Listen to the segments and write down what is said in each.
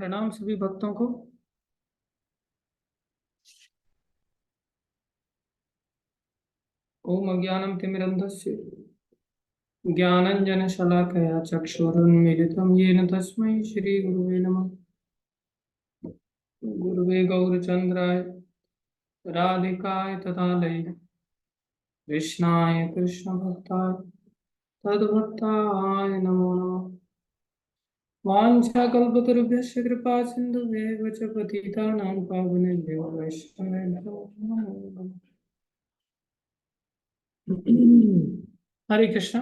प्रणाम सभी भक्तों को। ओम अज्ञानं तिमिरन्धस्य ज्ञानाञ्जनशलाकया चक्षुरुन्मीलितं येन तस्मै श्रीगुरुवे नमः। गुरुवे गौरचन्द्राय राधिकाय तदालये कृष्णाय कृष्णभक्ताय तद्भक्ताय नमो नमः। वाञ्छाकल्पतरुभ्यश्च कृपा सिन्धुभ्येव च पतितानां पावनेभ्यो वैष्णवेभ्यो नमो नमः। हरे कृष्णा।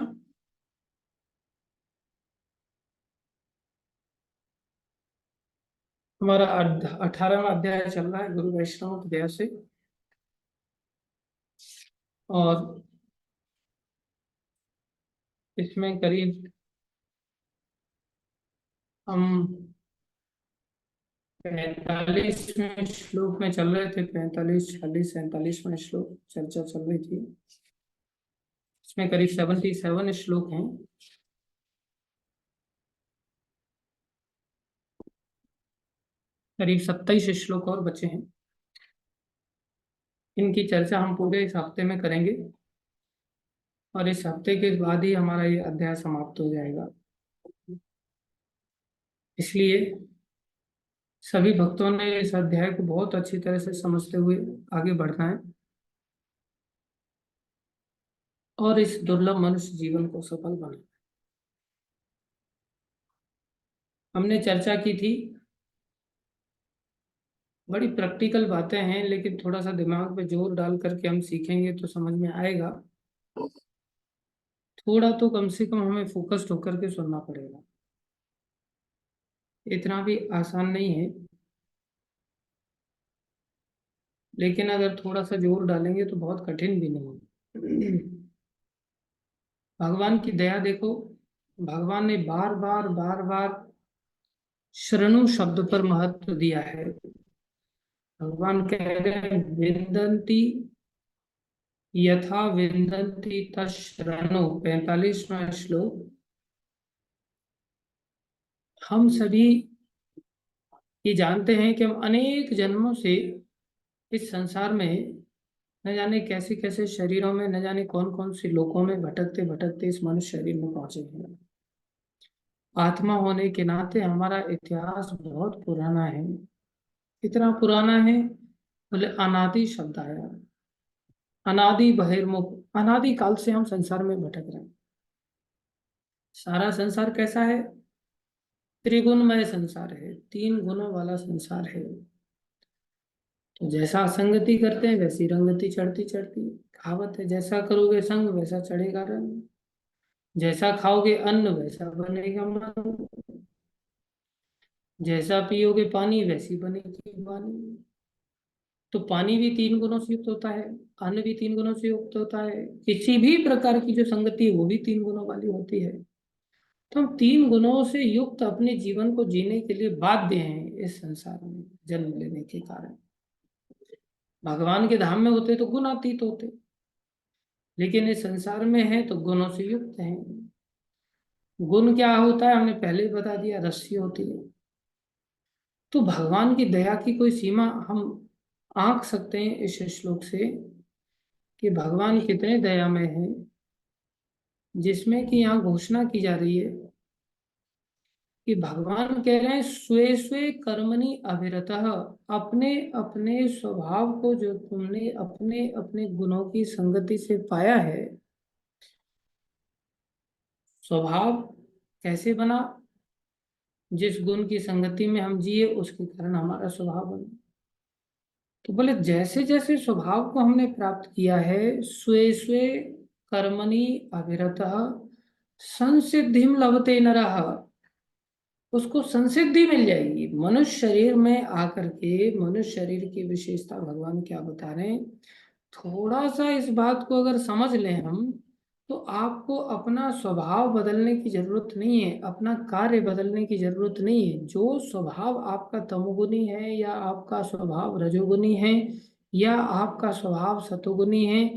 हमारा 18वां अध्याय चल रहा है गुरु वैष्णव दया से। और इसमें करीब हम 45वें श्लोक में चल रहे थे। 45, 46, 47वें श्लोक चर्चा चल रही थी। इसमें करीब 77 श्लोक हैं। करीब 27 श्लोक और बचे हैं। इनकी चर्चा हम पूरे इस हफ्ते में करेंगे और इस हफ्ते के बाद ही हमारा ये अध्याय समाप्त हो जाएगा। इसलिए सभी भक्तों ने इस अध्याय को बहुत अच्छी तरह से समझते हुए आगे बढ़ना है और इस दुर्लभ मनुष्य जीवन को सफल बनाना। हमने चर्चा की थी, बड़ी प्रैक्टिकल बातें हैं, लेकिन थोड़ा सा दिमाग पे जोर डाल करके हम सीखेंगे तो समझ में आएगा। थोड़ा तो कम से कम हमें फोकस्ड होकर के सुनना पड़ेगा। इतना भी आसान नहीं है, लेकिन अगर थोड़ा सा जोर डालेंगे तो बहुत कठिन भी नहीं है। भगवान की दया देखो, भगवान ने बार बार बार बार शरणु शब्द पर महत्व दिया है। भगवान कह रहे हैं विंदन्ति यथा विंदन्ति तशरणु। 45वां श्लोक। हम सभी ये जानते हैं कि हम अनेक जन्मों से इस संसार में न जाने कैसे कैसे शरीरों में, न जाने कौन कौन से लोकों में भटकते भटकते इस मनुष्य शरीर में पहुंचे हैं। आत्मा होने के नाते हमारा इतिहास बहुत पुराना है। इतना पुराना है, बोले अनादि शब्द आया। अनादि बहिर्मुख, अनादि काल से हम संसार में भटक रहे हैं। सारा संसार कैसा है? त्रिगुणमय संसार है, 3 गुणों वाला संसार है। तो जैसा संगति करते हैं वैसी रंगति चढ़ती चढ़ती। कहावत है, जैसा करोगे संग वैसा चढ़ेगा रंग, जैसा खाओगे अन्न वैसा बनेगा मन, जैसा पियोगे पानी वैसी बनेगी वाणी। तो पानी भी 3 गुणों से युक्त होता है, अन्न भी 3 गुणों से युक्त होता है। किसी भी प्रकार की जो संगति है वो भी 3 गुणों वाली होती है। तो हम 3 गुणों से युक्त अपने जीवन को जीने के लिए बाध्य हैं इस संसार में जन्म लेने के कारण। भगवान के धाम में होते तो गुणातीत होते, लेकिन इस संसार में है तो गुणों से युक्त हैं। गुण क्या होता है हमने पहले ही बता दिया, रस्सी होती है। तो भगवान की दया की कोई सीमा हम आंक सकते हैं इस श्लोक से कि भगवान कितने दयामय हैं, जिसमें कि यहाँ घोषणा की जा रही है कि भगवान कह रहे हैं स्वे स्वे कर्मणि अविरतः। अपने अपने स्वभाव को जो तुमने अपने अपने गुणों की संगति से पाया है, स्वभाव कैसे बना? जिस गुण की संगति में हम जिए उसके कारण हमारा स्वभाव बना। तो बोले जैसे जैसे स्वभाव को हमने प्राप्त किया है, स्वे स्वे कर्मणि अविरतः संसिद्धिम लभते नरः। उसको संसिद्धि मिल जाएगी मनुष्य शरीर में आकर के। मनुष्य शरीर की विशेषता भगवान क्या बता रहे हैं, थोड़ा सा इस बात को अगर समझ लें हम, तो आपको अपना स्वभाव बदलने की जरूरत नहीं है, अपना कार्य बदलने की जरूरत नहीं है। जो स्वभाव आपका तमोगुनी है या आपका स्वभाव रजोगुनी है या आपका स्वभाव सतोगुनी है,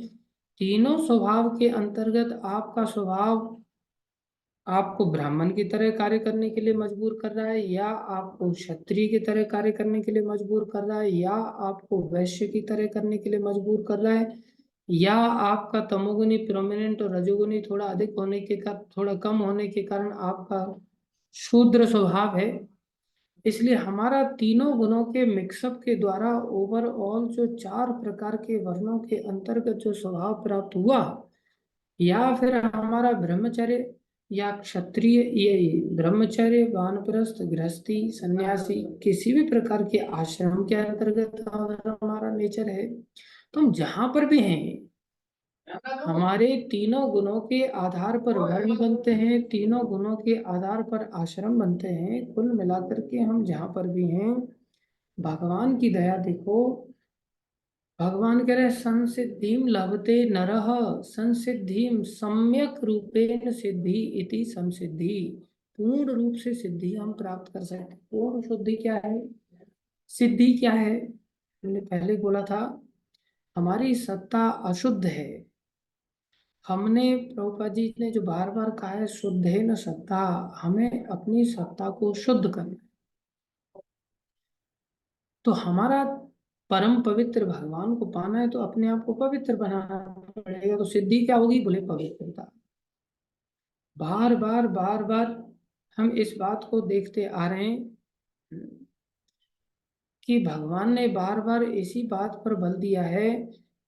तीनों स्वभाव के अंतर्गत आपका स्वभाव आपको ब्राह्मण की तरह कार्य करने के लिए मजबूर कर रहा है, या आपको क्षत्रिय की तरह कार्य करने के लिए मजबूर कर रहा है, या आपको वैश्य की तरह करने के लिए मजबूर कर रहा है, या आपका तमोगुनी प्रोमिनेंट और रजोगुनी थोड़ा अधिक होने के कारण, थोड़ा कम होने के कारण आपका शूद्र स्वभाव है। इसलिए हमारा तीनों गुणों के मिक्सअप के द्वारा ओवरऑल जो 4 प्रकार के वर्णों के अंतर्गत जो स्वभाव प्राप्त हुआ, या फिर हमारा ब्रह्मचर्य या क्षत्रिय, ये ब्रह्मचर्य, वानप्रस्थ, गृहस्थी, सन्यासी, किसी भी प्रकार के आश्रम के अंतर्गत अगर हमारा नेचर है, तो हम जहां पर भी हैं, हमारे तीनों गुणों के आधार पर वर्ण बनते हैं, तीनों गुणों के आधार पर आश्रम बनते हैं। कुल मिलाकर के हम जहां पर भी हैं, भगवान की दया देखो। भगवान कह रहे संसिद्धिम लभते नरः, संसिद्धिम सम्यक रूपेण सिद्धि इति संसिद्धि। पूर्ण रूप से सिद्धि हम प्राप्त कर सकते हैं। पूर्ण शुद्धि क्या है, सिद्धि क्या है? मैंने पहले बोला था, हमारी सत्ता अशुद्ध है। हमने, प्रभुपाद जी ने जो बार बार कहा है, शुद्ध है न सत्ता, हमें अपनी सत्ता को शुद्ध करना है। तो हमारा परम पवित्र भगवान को पाना है, तो अपने आप को पवित्र बनाना पड़ेगा। तो सिद्धि क्या होगी? बोले पवित्रता। बार बार बार बार हम इस बात को देखते आ रहे हैं कि भगवान ने बार बार इसी बात पर बल दिया है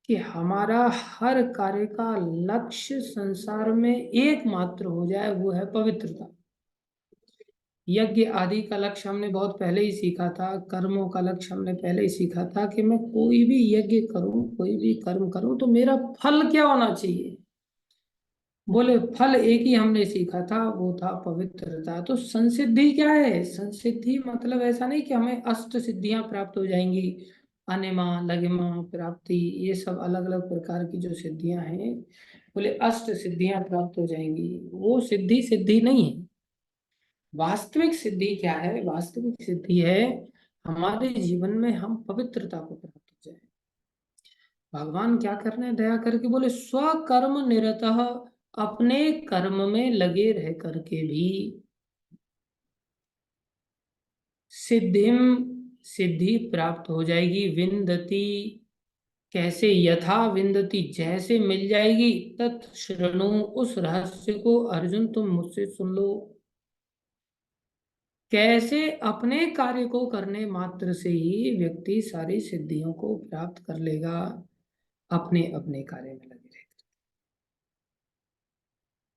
कि हमारा हर कार्य का लक्ष्य संसार में एकमात्र हो जाए, वो है पवित्रता। यज्ञ आदि का लक्ष्य हमने बहुत पहले ही सीखा था, कर्मों का लक्ष्य हमने पहले ही सीखा था कि मैं कोई भी यज्ञ करूं, कोई भी कर्म करूं, तो मेरा फल क्या होना चाहिए? बोले फल एक ही हमने सीखा था, वो था पवित्रता। तो संसिद्धि क्या है? संसिद्धि मतलब ऐसा नहीं कि हमें अष्ट सिद्धियां प्राप्त हो जाएंगी, अनिमा, लगिमा, प्राप्ति, ये सब अलग अलग प्रकार की जो सिद्धियां हैं, बोले अष्ट सिद्धियां प्राप्त हो जाएंगी। वो सिद्धि सिद्धि नहीं है। वास्तविक सिद्धि क्या है? वास्तविक सिद्धि है हमारे जीवन में हम पवित्रता को प्राप्त हो जाए। भगवान क्या कर रहे हैं दया करके? बोले स्वकर्म निरतः, अपने कर्म में लगे रह करके भी सिद्धिम, सिद्धि प्राप्त हो जाएगी। विंदती, कैसे? यथा विंदती, जैसे मिल जाएगी। तत् शृणु, उस रहस्य को अर्जुन तुम मुझसे सुन लो। कैसे? अपने कार्य को करने मात्र से ही व्यक्ति सारी सिद्धियों को प्राप्त कर लेगा, अपने अपने कार्य में लगे रहे।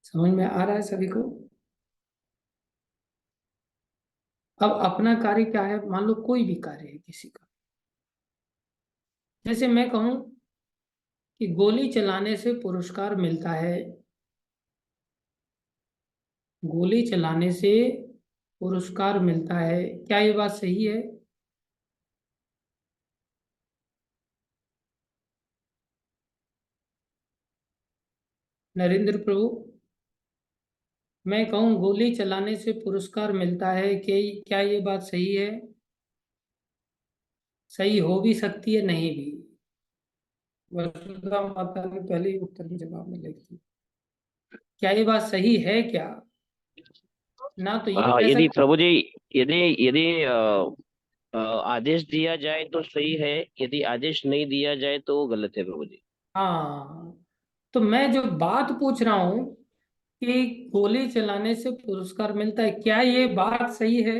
समझ में आ रहा है सभी को? अब अपना कार्य क्या है? मान लो कोई भी कार्य है किसी का, जैसे मैं कहूं कि गोली चलाने से पुरस्कार मिलता है, गोली चलाने से पुरस्कार मिलता है, क्या ये बात सही है? नरेंद्र प्रभु, मैं कहूँ गोली चलाने से पुरस्कार मिलता है, कि क्या ये बात सही है? सही हो भी सकती है, नहीं भी। वसुधा माता ने पहले ही उत्तर में जवाब में लिख दी। क्या ये बात सही है क्या? ना तो ये कह यदि सकते। प्रभु जी, यदि यदि आदेश दिया जाए तो सही है, यदि आदेश नहीं दिया जाए तो वो गलत है प्रभु जी। हाँ, तो मैं जो बात पूछ रहा हूँ कि गोली चलाने से पुरस्कार मिलता है, क्या ये बात सही है?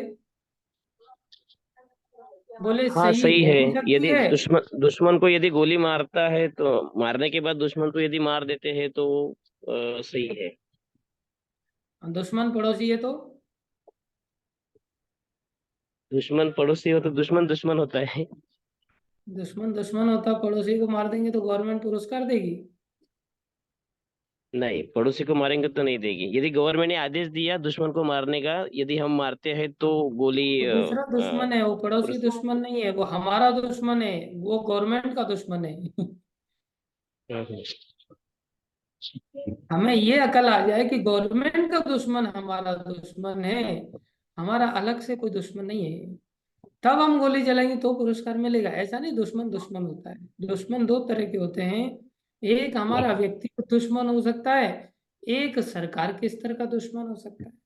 बोले हाँ सही सही हो है। भी सकती यदि है। दुश्मन दुश्मन को यदि गोली मारता है तो मारने के बाद दुश्मन को यदि मार देते हैं तो सही है। दुश्मन पड़ोसी है तो? दुश्मन पड़ोसी हो तो दुश्मन दुश्मन होता है। दुश्मन दुश्मन होता, पड़ोसी को मार देंगे तो गवर्नमेंट पुरस्कार देगी? नहीं, पड़ोसी को मारेंगे तो नहीं देगी। यदि गवर्नमेंट ने आदेश दिया दुश्मन को मारने का, यदि हम मारते हैं तो गोली वो दूसरा दुश्मन है, वो पड़ोसी पुरस्कार। दुश्मन नहीं है, वो हमारा दुश्मन है, वो गवर्नमेंट का दुश्मन है। हम्म। हमें ये अकल आ जाए कि गवर्नमेंट का दुश्मन हमारा दुश्मन है, हमारा अलग से कोई दुश्मन नहीं है, तब हम गोली चलाएंगे तो पुरस्कार मिलेगा। ऐसा नहीं, दुश्मन दुश्मन होता है। दुश्मन दो तरह के होते हैं, एक हमारा व्यक्तिगत दुश्मन हो सकता है, एक सरकार के स्तर का दुश्मन हो सकता है।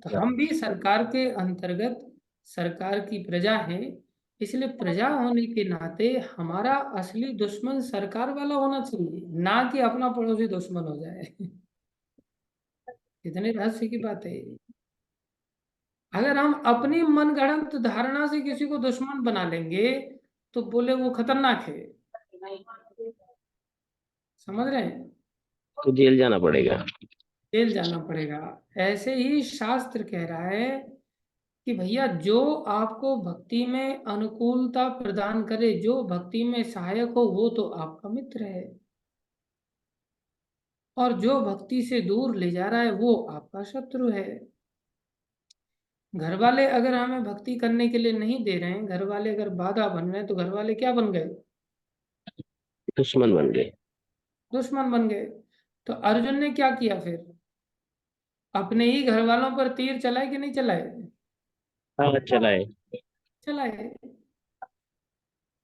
तो हम भी सरकार के अंतर्गत सरकार की प्रजा हैं, इसलिए प्रजा होने के नाते हमारा असली दुश्मन सरकार वाला होना चाहिए, ना कि अपना पड़ोसी दुश्मन हो जाए। कितने रहस्य की बात है ये। अगर हम अपनी मनगढ़ंत धारणा से किसी को दुश्मन बना लेंगे तो बोले वो खतरनाक है। समझ रहे हैं? तो जेल जाना पड़ेगा। जेल जाना पड़ेगा। ऐसे ही शास्त्र कह रहा है कि भैया जो आपको भक्ति में अनुकूलता प्रदान करे, जो भक्ति में सहायक हो, वो तो आपका मित्र है, और जो भक्ति से दूर ले जा रहा है वो आपका शत्रु है। घर वाले अगर हमें भक्ति करने के लिए नहीं दे रहे हैं, घर वाले अगर बाधा बन रहे हैं, तो घर वाले क्या बन गए? दुश्मन बन गए। दुश्मन बन गए। तो अर्जुन ने क्या किया फिर? अपने ही घर वालों पर तीर चलाए कि नहीं चलाए? हाँ चलाए। चलाए।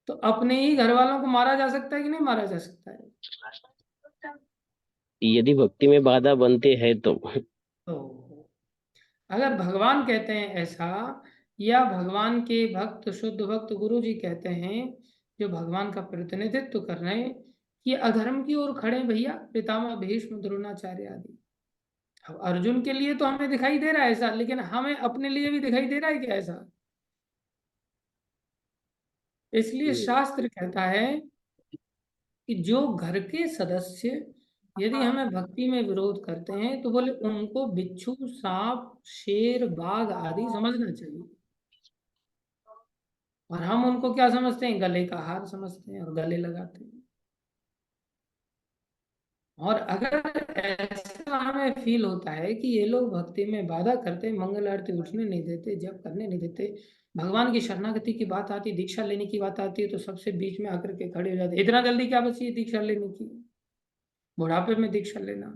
तो अपने ही घर वालों को मारा जा सकता है कि नहीं मारा जा सकता है? यदि भक्ति में बाधा बनते हैं तो। तो अगर भगवान कहते हैं ऐसा, या भगवान के भक्त शुद्ध भक्त गुरु जी कहते हैं, जो भगवान का प्रतिनिधित्व कर रहे हैं, कि अधर्म की ओर खड़े हैं भैया, पितामह भीष्म द्रोणाचार्य आदि। अब अर्जुन के लिए तो हमें दिखाई दे रहा है ऐसा, लेकिन हमें अपने लिए भी दिखाई दे रहा है क्या ऐसा? इसलिए हम्म, शास्त्र कहता है कि जो घर के सदस्य यदि हमें भक्ति में विरोध करते हैं, तो बोले उनको बिच्छू सांप शेर बाघ आदि समझना चाहिए। और हम उनको क्या समझते हैं? गले का हार समझते हैं और गले लगाते हैं। और अगर ऐसा हमें फील होता है कि ये लोग भक्ति में बाधा करते, मंगल आरती उठने नहीं देते, जप करने नहीं देते, भगवान की शरणागति की बात आती, दीक्षा लेने की बात आती है, तो सबसे बीच में आकर के खड़े हो जाते, इतना जल्दी क्या बची है दीक्षा लेने की? बुढ़ापे में दीक्षा लेना।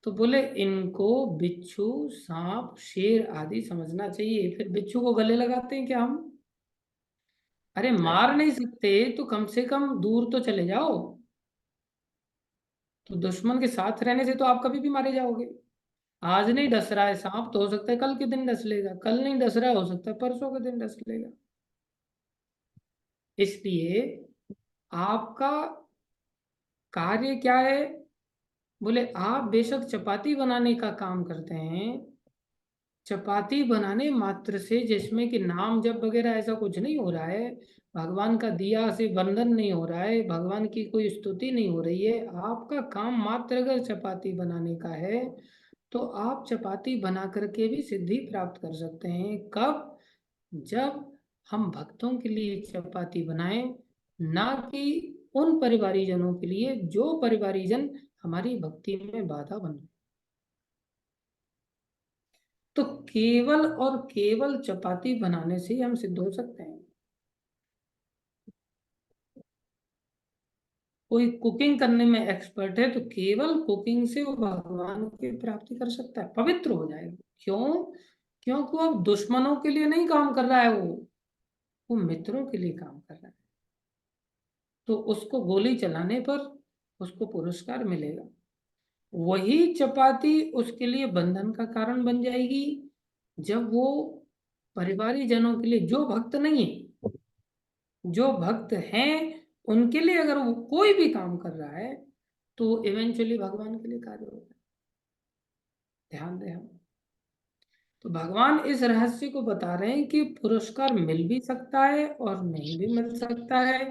तो बोले इनको बिच्छू सांप शेर आदि समझना चाहिए। फिर बिच्छू को गले लगाते हैं क्या हम? अरे मार नहीं सकते तो कम से कम दूर तो चले जाओ। तो दुश्मन के साथ रहने से तो आप कभी भी मारे जाओगे। आज नहीं डस रहा है सांप, तो हो सकता है कल के दिन डस लेगा, कल नहीं डस रहा है, हो सकता है परसों के दिन डस लेगा। इसलिए आपका कार्य क्या है? बोले आप बेशक चपाती बनाने का काम करते हैं, चपाती बनाने मात्र से, जिसमें कि नाम जप वगैरह ऐसा कुछ नहीं हो रहा है, भगवान का दिया से वंदन नहीं हो रहा है, भगवान की कोई स्तुति नहीं हो रही है, आपका काम मात्र अगर चपाती बनाने का है, तो आप चपाती बना करके भी सिद्धि प्राप्त कर सकते हैं। कब? जब हम भक्तों के लिए चपाती बनाएं, ना कि उन परिवारीजनों के लिए जो परिवारीजन हमारी भक्ति में बाधा बन रहे। तो केवल और केवल चपाती बनाने से ही हम सिद्ध हो सकते हैं। कोई कुकिंग करने में एक्सपर्ट है तो केवल कुकिंग से वो भगवान की प्राप्ति कर सकता है, पवित्र हो जाएगा। क्यों? क्योंकि वो अब दुश्मनों के लिए नहीं काम कर रहा है, वो मित्रों के लिए काम कर रहा है। तो उसको गोली चलाने पर उसको पुरस्कार मिलेगा। वही चपाती उसके लिए बंधन का कारण बन जाएगी, जब वो परिवारी जनों के लिए, जो भक्त नहीं है, जो भक्त हैं उनके लिए अगर वो कोई भी काम कर रहा है, तो इवेंचुअली भगवान के लिए कार्य होगा। ध्यान दें हम। तो भगवान इस रहस्य को बता रहे हैं कि पुरस्कार मिल भी सकता है और नहीं भी मिल सकता है।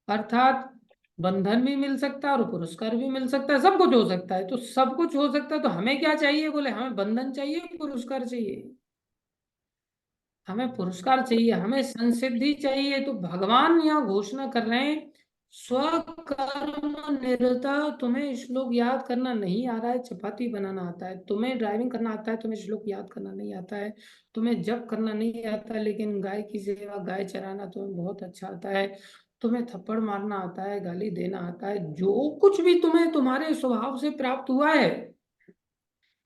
अर्थात बंधन भी मिल सकता है और पुरस्कार भी मिल सकता है, सब कुछ हो सकता है। तो सब कुछ हो सकता है तो हमें क्या चाहिए? बोले हमें बंधन चाहिए, पुरस्कार चाहिए? हमें पुरस्कार चाहिए, हमें संसिद्धि चाहिए। तो भगवान यहाँ घोषणा कर रहे हैं, स्वकर्म निरता। तुम्हें श्लोक याद करना नहीं आ रहा है, चपाती बनाना आता है, तुम्हें ड्राइविंग करना आता है, तुम्हें श्लोक याद करना नहीं आता है, तुम्हें जप करना नहीं आता, लेकिन गाय की सेवा गाय चराना तुम्हें बहुत अच्छा आता है, तुम्हें थप्पड़ मारना आता है, गाली देना आता है, जो कुछ भी तुम्हें तुम्हारे स्वभाव से प्राप्त हुआ है।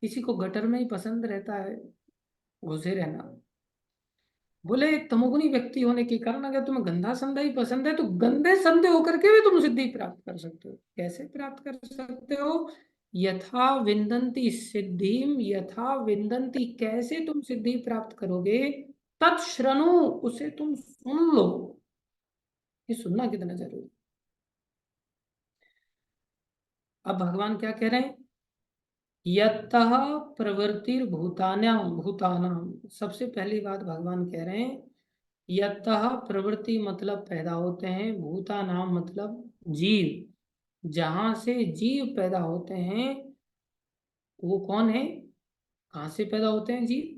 किसी को गटर में ही पसंद रहता है घुसे रहना, बोले तमोगुणी व्यक्ति होने के कारण अगर तुम्हें गंदा संध्या ही पसंद है तो गंदे संध्या होकर के भी तुम सिद्धि प्राप्त कर सकते हो। कैसे प्राप्त कर सकते हो? यथा विंदन्ति सिद्धिम यथा विंदन्ति, कैसे तुम सिद्धि प्राप्त करोगे? तत्श्रनु, उसे तुम सुन लो। ये सुनना कितना जरूरी। अब भगवान क्या कह रहे हैं? यतः प्रवृत्तिर्भूतानां भूतानां, सबसे पहली बात भगवान कह रहे हैं यतः प्रवृत्ति मतलब पैदा होते हैं, भूतानां मतलब जीव, जहां से जीव पैदा होते हैं वो कौन है? कहाँ से पैदा होते हैं जीव?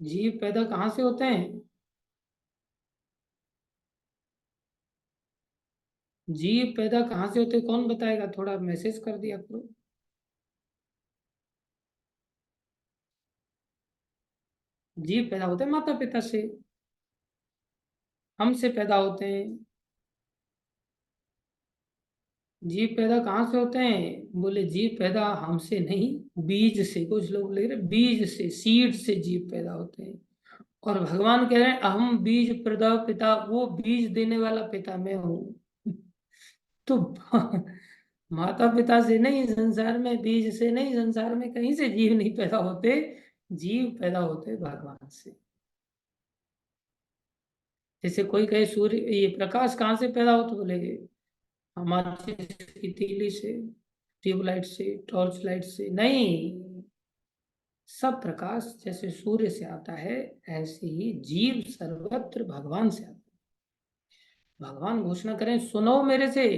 जीव पैदा कहाँ से होते हैं? जीव पैदा कहाँ से होते हैं कौन बताएगा? थोड़ा मैसेज कर दिया करो। जीव पैदा होते हैं माता पिता से, हमसे पैदा होते हैं। जीव पैदा कहाँ से होते हैं? बोले जीव पैदा हमसे नहीं, बीज से। कुछ लोग ले रहे बीज से, सीड से जीव पैदा होते हैं। और भगवान कह रहे हैं अहम बीज प्रदा पिता, वो बीज देने वाला पिता मैं हूँ। तो माता पिता से नहीं संसार में, बीज से नहीं संसार में, कहीं से जीव नहीं पैदा होते। जीव पैदा होते भगवान से। जैसे कोई कहे सूर्य ये प्रकाश कहाँ से पैदा हो, तो बोलेगे हमारे की तीली से, ट्यूबलाइट से, टॉर्च लाइट से नहीं। सब प्रकाश जैसे सूर्य से आता है, ऐसे ही जीव सर्वत्र भगवान से आता है। भगवान घोषणा करें सुनो मेरे से,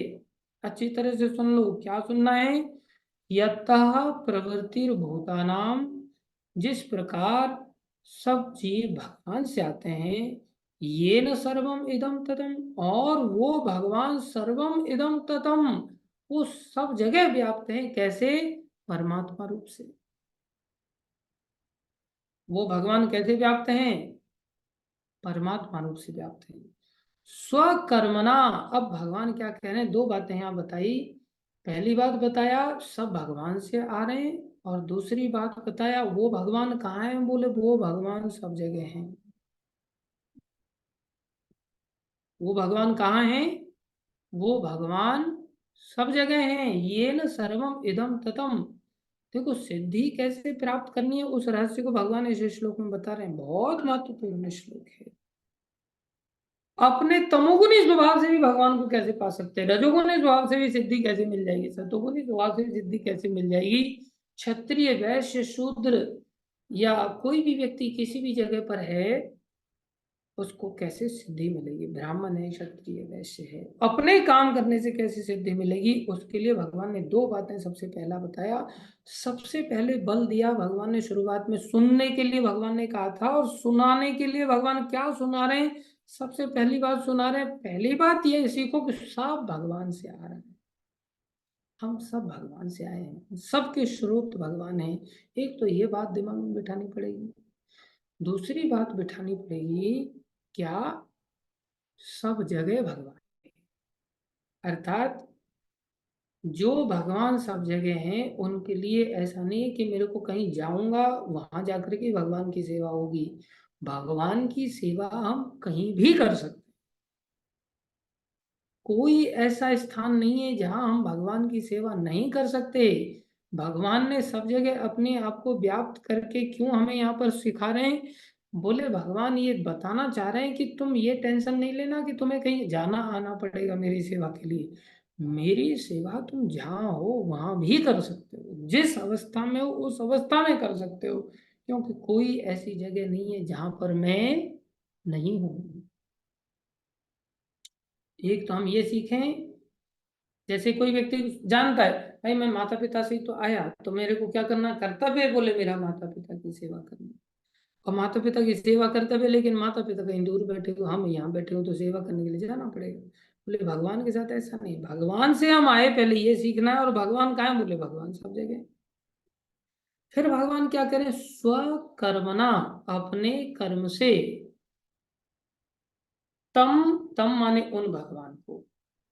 अच्छी तरह से सुन लो। क्या सुनना है? यतः प्रवृत्तिर्भूतानाम, जिस प्रकार सब जीव भगवान से आते हैं, ये न सर्वम इदम ततम, और वो भगवान सर्वम इदम ततम, वो सब जगह व्याप्त है। कैसे? परमात्मा रूप से। वो भगवान कैसे व्याप्त हैं? परमात्मा रूप से व्याप्त हैं। स्वकर्मणा। अब भगवान क्या कह रहे हैं? दो बातें यहाँ बताई। पहली बात बताया सब भगवान से आ रहे हैं, और दूसरी बात बताया वो भगवान कहाँ है? बोले वो भगवान सब जगह हैं। वो भगवान कहाँ है? वो भगवान सब जगह हैं। ये न सर्वम इदम ततम। देखो सिद्धि कैसे प्राप्त करनी है उस रहस्य को भगवान इस श्लोक में बता रहे हैं। बहुत महत्वपूर्ण श्लोक है। अपने तमोगुनी स्वभाव से भी भगवान को कैसे पा सकते हैं? रजोगुनी स्वभाव से भी सिद्धि कैसे मिल जाएगी? सतोगुनी स्वभाव से भी सिद्धि कैसे मिल जाएगी? क्षत्रिय वैश्य शूद्र या कोई भी व्यक्ति किसी भी जगह पर है, उसको कैसे सिद्धि मिलेगी? ब्राह्मण है, क्षत्रिय वैश्य है, अपने काम करने से कैसे सिद्धि मिलेगी? उसके लिए भगवान ने दो बातें सबसे पहला बताया। सबसे पहले बल दिया भगवान ने शुरुआत में, सुनने के लिए भगवान ने कहा था, और सुनाने के लिए भगवान क्या सुना रहे हैं? सबसे पहली बात सुना रहे हैं। पहली बात ये सीखो कि सब भगवान से आ रहा है। हम सब भगवान से आए हैं, सबके स्रोत भगवान है। एक तो ये बात दिमाग में बिठानी पड़ेगी। दूसरी बात बिठानी पड़ेगी, क्या सब जगह भगवान है? अर्थात जो भगवान सब जगह हैं उनके लिए ऐसा नहीं है कि मेरे को कहीं जाऊंगा वहां जाकर के भगवान की सेवा होगी। भगवान की सेवा हम कहीं भी कर सकते। कोई ऐसा स्थान नहीं है जहां हम भगवान की सेवा नहीं कर सकते। भगवान ने सब जगह अपने आप को व्याप्त करके क्यों हमें यहाँ पर सिखा रहे हैं? बोले भगवान ये बताना चाह रहे हैं कि तुम ये टेंशन नहीं लेना कि तुम्हें कहीं जाना आना पड़ेगा मेरी सेवा के लिए। मेरी सेवा तुम जहाँ हो वहां भी कर सकते हो, जिस अवस्था में हो उस अवस्था में कर सकते हो, क्योंकि कोई ऐसी जगह नहीं है जहां पर मैं नहीं हूँ। एक तो हम ये सीखें, जैसे कोई व्यक्ति जानता है भाई मैं माता पिता से ही तो आया, तो मेरे को क्या करना कर्तव्य है? बोले मेरा माता पिता की सेवा करना। और माता पिता की सेवा कर्तव्य, लेकिन माता पिता कहीं दूर बैठे हो, हम यहाँ बैठे हो, तो सेवा करने के लिए जाना पड़ेगा। बोले भगवान के साथ ऐसा नहीं, भगवान से हम आए पहले ये सीखना है। और भगवान कहाँ है? बोले भगवान सब जगह। फिर भगवान क्या करें? स्वकर्मणा, अपने कर्म से। तम, तम माने उन भगवान को।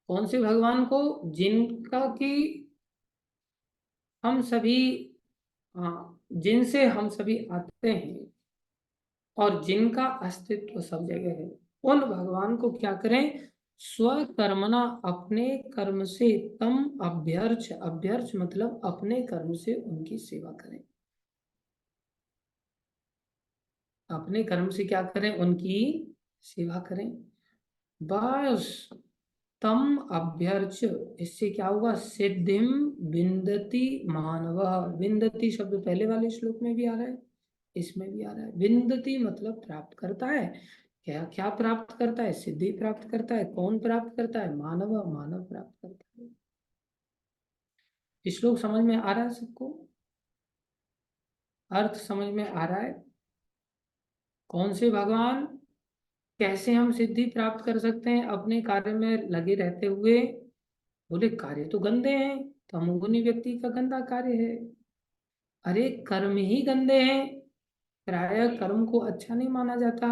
कौन से भगवान को? जिनका की हम सभी, हाँ, जिनसे हम सभी आते हैं। और जिनका अस्तित्व सब जगह है, उन भगवान को क्या करें? स्वकर्मणा, अपने कर्म से, तम अभ्यर्च, अभ्यर्च मतलब अपने कर्म से उनकी सेवा करें। अपने कर्म से क्या करें? उनकी सेवा करें। बस, तम अभ्यर्च, इससे क्या हुआ? सिद्धिम विंदति मानव। विंदति शब्द पहले वाले श्लोक में भी आ रहा है, इसमें भी आ रहा है। विंदति मतलब प्राप्त करता है। क्या क्या प्राप्त करता है? सिद्धि प्राप्त करता है। कौन प्राप्त करता है? मानव, मानव प्राप्त करता है। श्लोक समझ में आ रहा है सबको? अर्थ समझ में आ रहा है? कौन से भगवान, कैसे हम सिद्धि प्राप्त कर सकते हैं अपने कार्य में लगे रहते हुए? बोले कार्य तो गंदे हैं, तमोगुनी व्यक्ति का गंदा कार्य है। अरे कर्म ही गंदे हैं। प्राय कर्म को अच्छा नहीं माना जाता,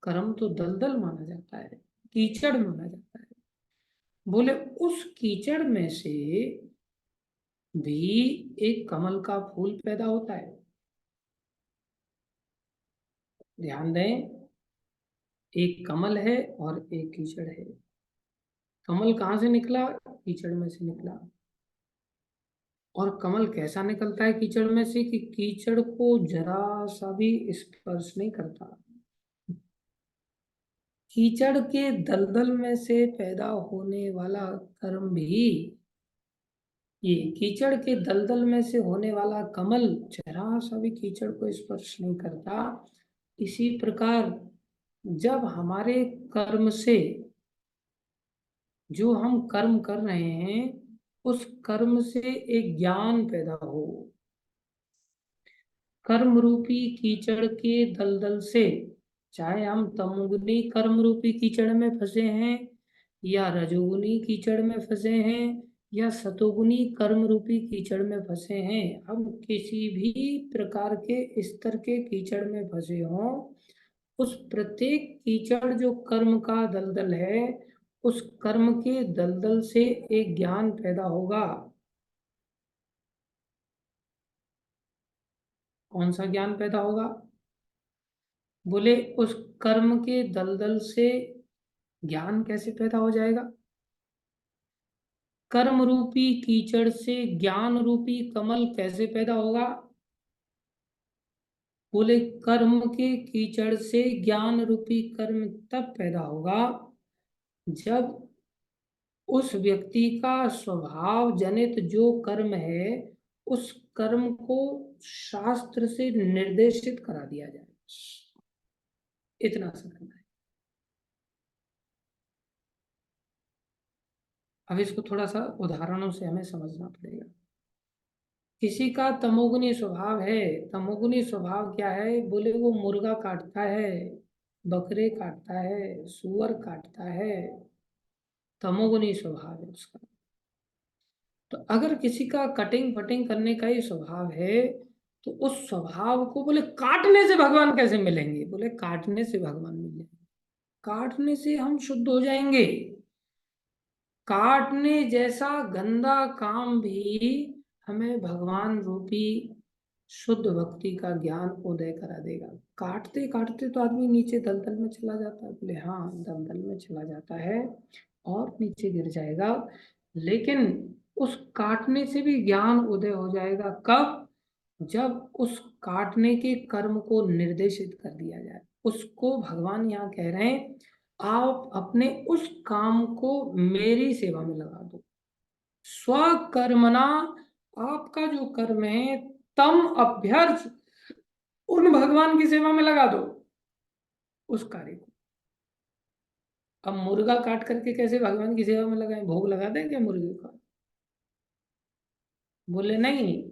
कर्म तो दलदल माना जाता है, कीचड़ माना जाता है। बोले उस कीचड़ में से भी एक कमल का फूल पैदा होता है। ध्यान दें, एक कमल है और एक कीचड़ है। कमल कहाँ से निकला? कीचड़ में से निकला। और कमल कैसा निकलता है कीचड़ में से? कि कीचड़ को जरा सा भी स्पर्श नहीं करता। कीचड़ के दलदल में से पैदा होने वाला कर्म भी, ये कीचड़ के दलदल में से होने वाला कमल जरा सा भी कीचड़ को स्पर्श नहीं करता। इसी प्रकार जब हमारे कर्म से, जो हम कर्म कर रहे हैं, उस कर्म से एक ज्ञान पैदा हो, कर्म रूपी कीचड़ के दलदल से, चाहे हम तमोगुनी कर्म रूपी कीचड़ में फंसे हैं, या रजोगुनी कीचड़ में फंसे हैं, या सतोगुनी कर्म रूपी कीचड़ में फंसे हैं, हम किसी भी प्रकार के स्तर के कीचड़ में फंसे हों, उस प्रत्येक कीचड़ जो कर्म का दलदल है, उस कर्म के दलदल से एक ज्ञान पैदा होगा। कौन सा ज्ञान पैदा होगा? बोले उस कर्म के दलदल से ज्ञान कैसे पैदा हो जाएगा? कर्म रूपी कीचड़ से ज्ञान रूपी कमल कैसे पैदा होगा? बोले कर्म के कीचड़ से ज्ञान रूपी कर्म तब पैदा होगा जब उस व्यक्ति का स्वभाव जनित जो कर्म है, उस कर्म को शास्त्र से निर्देशित करा दिया जाए। इतना सा करना है। अब इसको थोड़ा सा उदाहरणों से हमें समझना पड़ेगा। किसी का तमोगुनी स्वभाव है। तमोगुनी स्वभाव क्या है? बोले वो मुर्गा काटता है, बकरे काटता है, सुअर काटता है। तमोगुनी स्वभाव है उसका। तो अगर किसी का कटिंग फटिंग करने का ही स्वभाव है, तो उस स्वभाव को बोले काटने से भगवान कैसे मिलेंगे? बोले काटने से भगवान मिल जाएंगे। काटने से हम शुद्ध हो जाएंगे। काटने जैसा गंदा काम भी हमें भगवान रूपी शुद्ध भक्ति का ज्ञान उदय करा देगा। काटते काटते तो आदमी नीचे दलदल में चला जाता है। बोले हाँ, दलदल में चला जाता है और नीचे गिर जाएगा, लेकिन उस काटने से भी ज्ञान उदय हो जाएगा। कब? जब उस काटने के कर्म को निर्देशित कर दिया जाए। उसको भगवान यहाँ कह रहे हैं, आप अपने उस काम को मेरी सेवा में लगा दो। स्वकर्मणा, आपका जो कर्म है, तम अभ्यर्च, उन भगवान की सेवा में लगा दो उस कार्य को। अब मुर्गा काट करके कैसे भगवान की सेवा में लगाएं? भोग लगा दें क्या मुर्गे का? बोले नहीं,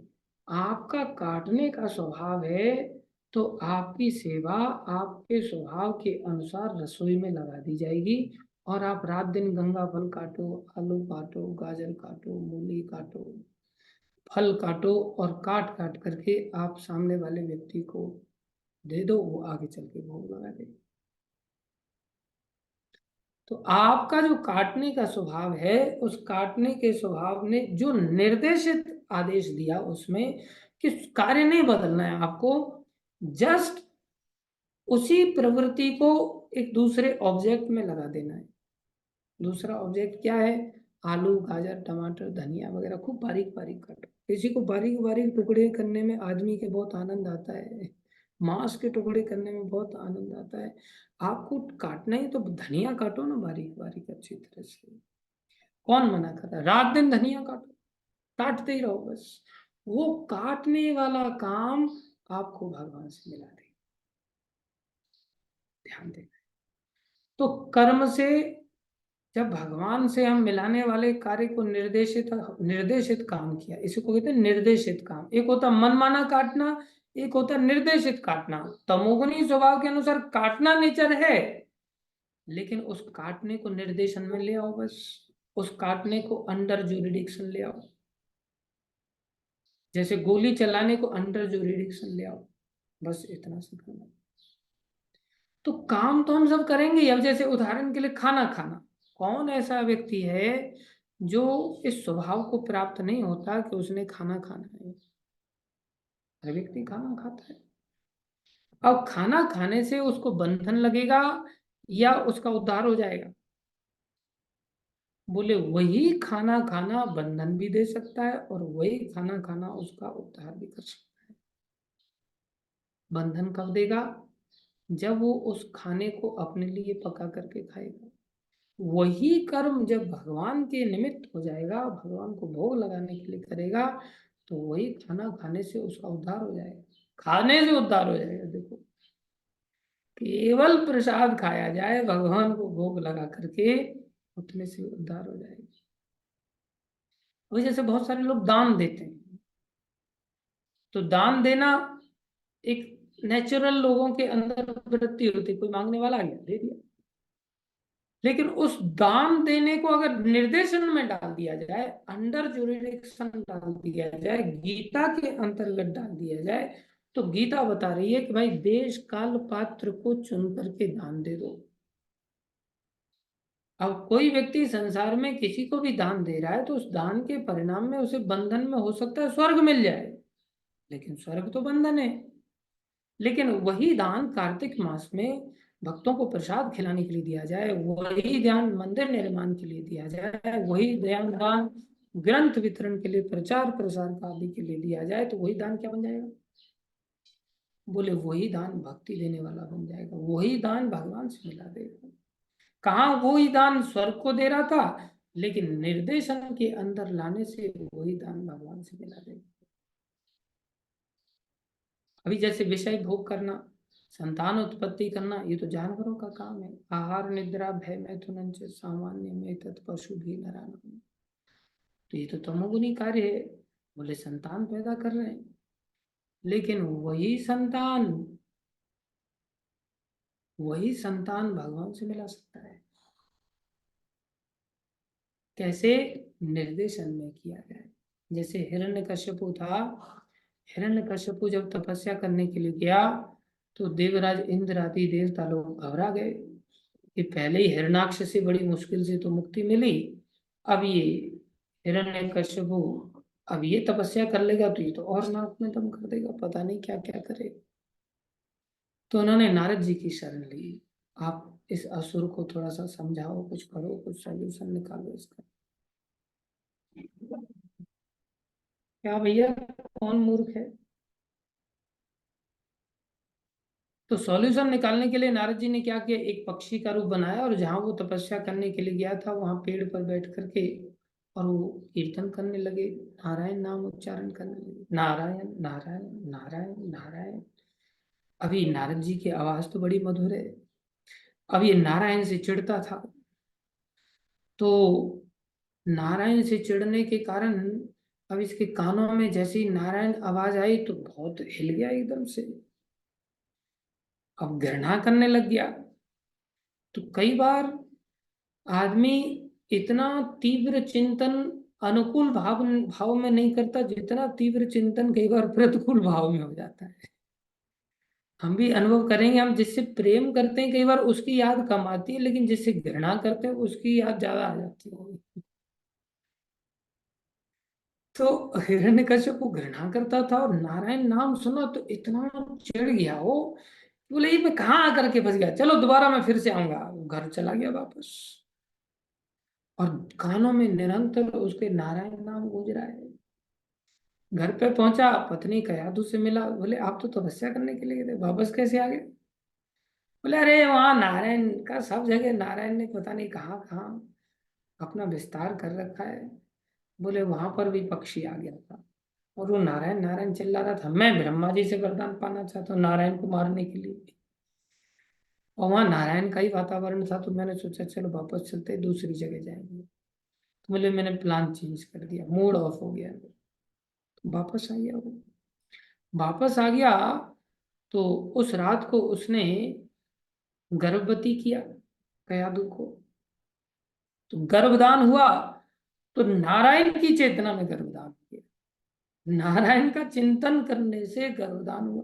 आपका काटने का स्वभाव है, तो आपकी सेवा आपके स्वभाव के अनुसार रसोई में लगा दी जाएगी। और आप रात दिन गंगा फल काटो, आलू काटो, गाजर काटो, मूली काटो, फल काटो, और काट काट करके आप सामने वाले व्यक्ति को दे दो, वो आगे चल के भोग लगा दे। तो आपका जो काटने का स्वभाव है, उस काटने के स्वभाव ने जो निर्देशित आदेश दिया उसमें कि कार्य नहीं बदलना है आपको, जस्ट उसी प्रवृत्ति को एक दूसरे ऑब्जेक्ट में लगा देना है। दूसरा ऑब्जेक्ट क्या है? आलू, गाजर, टमाटर, धनिया वगैरह खूब बारीक बारीक काटो। किसी को बारीक बारीक टुकड़े करने में आदमी के बहुत आनंद आता है, मांस के टुकड़े करने में बहुत आनंद आता है। आपको काटना ही तो धनिया काटो ना बारीक बारीक अच्छी तरह से। कौन मना कर रहा है? रात दिन धनिया काटो, काटते ही रहो बस। वो काटने वाला काम आपको भगवान से मिला देगा। ध्यान देना। तो कर्म से, जब भगवान से हम मिलाने वाले कार्य को निर्देशित निर्देशित काम किया, इसी को कहते हैं निर्देशित काम। एक होता मनमाना काटना, एक होता निर्देशित काटना। तमोगुणी स्वभाव के अनुसार काटना नेचर है, लेकिन उस काटने को निर्देशन में ले आओ बस। उस काटने को अंडर जुरिडिक्शन ले आओ, जैसे गोली चलाने को अंडर जुरिडिक्शन ले आओ, बस इतना सा करना। तो काम तो हम सब करेंगे। अब जैसे उदाहरण के लिए खाना खाना, कौन ऐसा व्यक्ति है जो इस स्वभाव को प्राप्त नहीं होता कि उसने खाना खाना है? हर व्यक्ति खाना खाता है। अब खाना खाने से उसको बंधन लगेगा या उसका उद्धार हो जाएगा? बोले वही खाना खाना बंधन भी दे सकता है और वही खाना खाना उसका उद्धार भी कर सकता है। बंधन कब देगा? जब वो उस खाने को अपने लिए पका करके खाएगा। वही कर्म जब भगवान के निमित्त हो जाएगा, भगवान को भोग लगाने के लिए करेगा, तो वही खाना खाने से उसका उद्धार हो जाएगा। खाने से उद्धार हो जाएगा। देखो, केवल प्रसाद खाया जाए भगवान को भोग लगा करके, उतने से उद्धार हो जाएगा। वही जैसे बहुत सारे लोग दान देते हैं, तो दान देना एक नेचुरल लोगों के अंदर वृत्ति होती है। कोई मांगने वाला आ गया, दे दिया। लेकिन उस दान देने को अगर निर्देशन में डाल दिया जाए, अंडर जुरिडिक्शन डाल दिया जाए, गीता के अंतर्गत डाल दिया जाए, तो गीता बता रही है कि भाई देश काल पात्र को चुन करके दान दे दो। अब कोई व्यक्ति संसार में किसी को भी दान दे रहा है, तो उस दान के परिणाम में उसे बंधन में हो सकता है स्वर्ग मिल जाए, लेकिन स्वर्ग तो बंधन है। लेकिन वही दान कार्तिक मास में भक्तों को प्रसाद खिलाने के लिए दिया जाए, वही ध्यान मंदिर निर्माण के लिए दिया जाए, वही ध्यान दान ग्रंथ वितरण के लिए, प्रचार प्रसार का आदि के लिए दिया जाए, तो वही दान क्या बन जाएगा? बोले वही दान भक्ति देने वाला बन जाएगा, वही दान भगवान से मिला देगा। कहाँ वही दान स्वर्ग को दे रहा था, लेकिन निर्देशन के अंदर लाने से वही दान भगवान से मिला देगा। अभी जैसे विषय भोग करना, संतान उत्पत्ति करना, ये तो जानवरों का काम है। आहार निद्रा भय मैथुन सामान्य में तत् पशु भी नराना, तो ये तो तमोगुनी कार्य है। बोले संतान पैदा कर रहे हैं, लेकिन वही संतान भगवान से मिला सकता है। कैसे? निर्देशन में किया जाए। जैसे हिरण्यकश्यपु था, हिरण्यकश्यपु जब तपस्या करने के लिए गया, तो देवराज इंद्र आदि देवता लोग घबरा गए कि पहले ही हिरण्याक्ष से बड़ी मुश्किल से तो मुक्ति मिली, अब ये हिरण्यकश्यपु अब ये तपस्या कर लेगा तो ये तो और नाक में दम कर देगा, पता नहीं क्या क्या करेगा। तो उन्होंने नारद जी की शरण ली। आप इस असुर को थोड़ा सा समझाओ, कुछ करो, कुछ सॉल्यूशन निकालो इसका। क्या भैया, कौन मूर्ख है? तो सॉल्यूशन निकालने के लिए नारद जी ने क्या किया, एक पक्षी का रूप बनाया और जहां वो तपस्या करने के लिए गया था वहां पेड़ पर बैठ करके और वो कीर्तन करने लगे, नारायण नाम उच्चारण करने लगे, नारायण नारायण नारायण नारायण। अभी नारद जी की आवाज तो बड़ी मधुर है। अब ये नारायण से चिढ़ता था, तो नारायण से चिढ़ने के कारण अब इसके कानों में जैसे ही नारायण आवाज आई तो बहुत हिल गया एकदम से, अब घृणा करने लग गया। तो कई बार आदमी इतना तीव्र चिंतन अनुकूल भाव भाव में नहीं करता, जितना तीव्र चिंतन कई बार प्रतिकूल भाव में हो जाता है। हम भी अनुभव करेंगे, हम जिससे प्रेम करते हैं कई बार उसकी याद कम आती है, लेकिन जिससे घृणा करते हैं उसकी याद ज्यादा आ जाती है। तो हिरण्यकश्यप को घृणा करता था और नारायण नाम सुना तो इतना चिढ़ गया वो बोले ये मैं कहाँ आकर के फंस गया, चलो दोबारा मैं फिर से आऊंगा। वो घर चला गया वापस, और कानों में निरंतर उसके नारायण नाम गूंज रहा है। घर पे पहुंचा, पत्नी का यादू से मिला। बोले आप तो तपस्या करने के लिए गए थे, वापस कैसे आ गए? बोले अरे वहां नारायण का सब जगह, नारायण ने पता नहीं कहाँ कहाँ अपना विस्तार कर रखा है। बोले वहां पर भी पक्षी आ गया था, और वो नारायण नारायण चिल्ला रहा था। मैं ब्रह्मा जी से वरदान पाना चाहता हूँ नारायण को मारने के लिए, और वहां नारायण का ही वातावरण था। तो मैंने सोचा चलो वापस चलते हैं, दूसरी जगह जाएंगे। तो बोले मैंने प्लान चेंज कर दिया, मूड ऑफ हो गया। तो वापस आ गया वो। वापस आ गया तो उस रात को उसने गर्भवती किया कयादू को। तो गर्भदान हुआ, तो नारायण की चेतना में गर्भदान किया, नारायण का चिंतन करने से गर्भदान हुआ।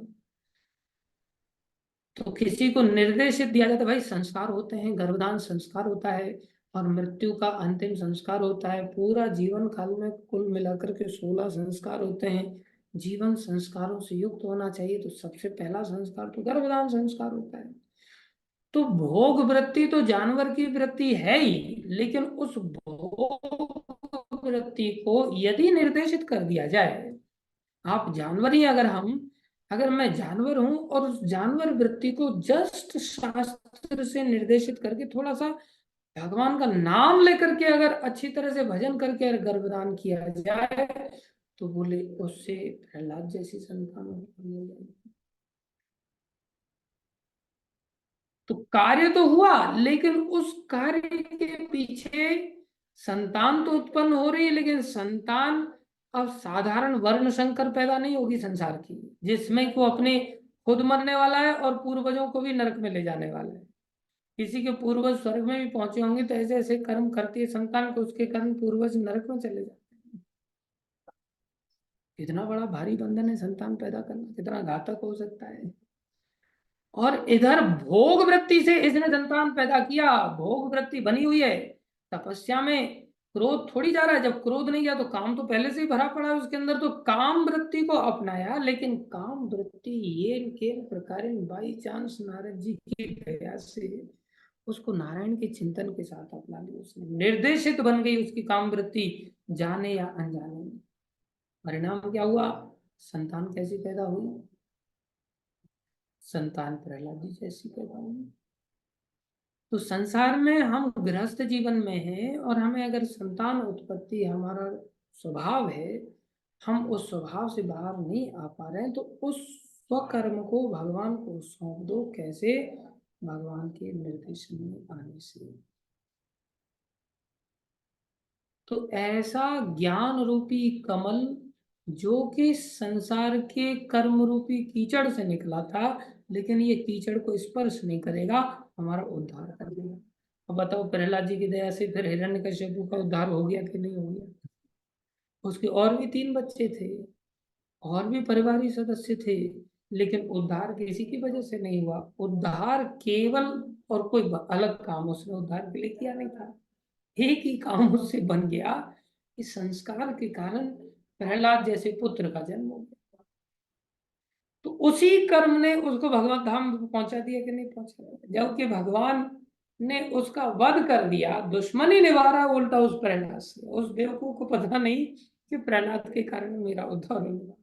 तो किसी को निर्देशित दिया जाता है, भाई संस्कार होते हैं, गर्भदान संस्कार होता है, और मृत्यु का अंतिम संस्कार होता है। पूरा जीवन काल में कुल मिलाकर के 16 संस्कार होते हैं। जीवन संस्कारों से युक्त होना चाहिए, तो सबसे पहला संस्कार तो गर्भदान संस्कार होता है। तो भोग वृत्ति तो जानवर की वृत्ति है ही, लेकिन उस भोग वृत्ति को यदि निर्देशित कर दिया जाए, आप जानवर ही अगर हम, अगर मैं जानवर हूं और उस जानवर वृत्ति को जस्ट शास्त्र से निर्देशित करके थोड़ा सा भगवान का नाम लेकर के अगर अच्छी तरह से भजन करके अगर गर्भदान किया जाए, तो बोले उससे प्रहलाद जैसी संतान उत्पन्न हो जाएगी। तो कार्य तो हुआ, लेकिन उस कार्य के पीछे संतान तो उत्पन्न हो रही है, लेकिन संतान अब साधारण वर्ण संकर पैदा नहीं होगी संसार की, जिसमें वो अपने खुद मरने वाला है और पूर्वजों को भी नरक में ले जाने वाला है। किसी के पूर्वज स्वर्ग में भी पहुंचे होंगे, तो ऐसे ऐसे कर्म करती है संतान को, उसके कारण पूर्वज नरक में चले जाते हैं। कितना बड़ा भारी बंधन है संतान पैदा करना, कितना घातक हो सकता है। और इधर भोग वृत्ति से इसने संतान पैदा किया, भोग वृत्ति बनी हुई है। तपस्या में क्रोध थोड़ी जा रहा है, जब क्रोध नहीं गया तो काम तो पहले से ही भरा पड़ा है उसके अंदर, तो काम वृत्ति को अपनाया। लेकिन काम वृत्ति ये के प्रकार बाई चांस नारद जी की दया से उसको नारायण के चिंतन के साथ अपना लिया, उसने निर्देशित बन गई उसकी काम वृत्ति, जाने या अनजाने में। परिणाम क्या हुआ? संतान कैसी पैदा हुई? संतान प्रहलाद जी जैसी पैदा हुई। तो संसार में हम गृहस्थ जीवन में हैं, और हमें अगर संतान उत्पत्ति हमारा स्वभाव है, हम उस स्वभाव से बाहर नहीं आ पा रहे हैं, तो उस स्वकर्म को भगवान को सौंप दो। कैसे? भगवान के निर्देशन में आने से। तो ऐसा ज्ञान रूपी कमल जो कि संसार के कर्म रूपी कीचड़ से निकला था, लेकिन ये कीचड़ को स्पर्श नहीं करेगा, हमारा उद्धार कर देगा। अब बताओ, प्रहलाद जी की दया से फिर हिरण्यकश्यप का उद्धार हो गया कि नहीं हो गया? उसके और भी 3 बच्चे थे, और भी परिवारिक सदस्य थे, लेकिन उद्धार किसी की वजह से नहीं हुआ। उद्धार केवल, और कोई अलग काम उसने उद्धार के लिए किया नहीं था, एक ही काम उससे बन गया, इस संस्कार के कारण प्रहलाद जैसे पुत्र का जन्म हो गया। तो उसी कर्म ने उसको भगवत धाम पहुंचा दिया कि नहीं पहुंचा दिया? जबकि भगवान ने उसका वध कर दिया, दुश्मनी निभा रहा उल्टा उस प्रहलाद से। उस बेवकूफ को पता नहीं कि प्रहलाद के कारण मेरा उद्धार होगा।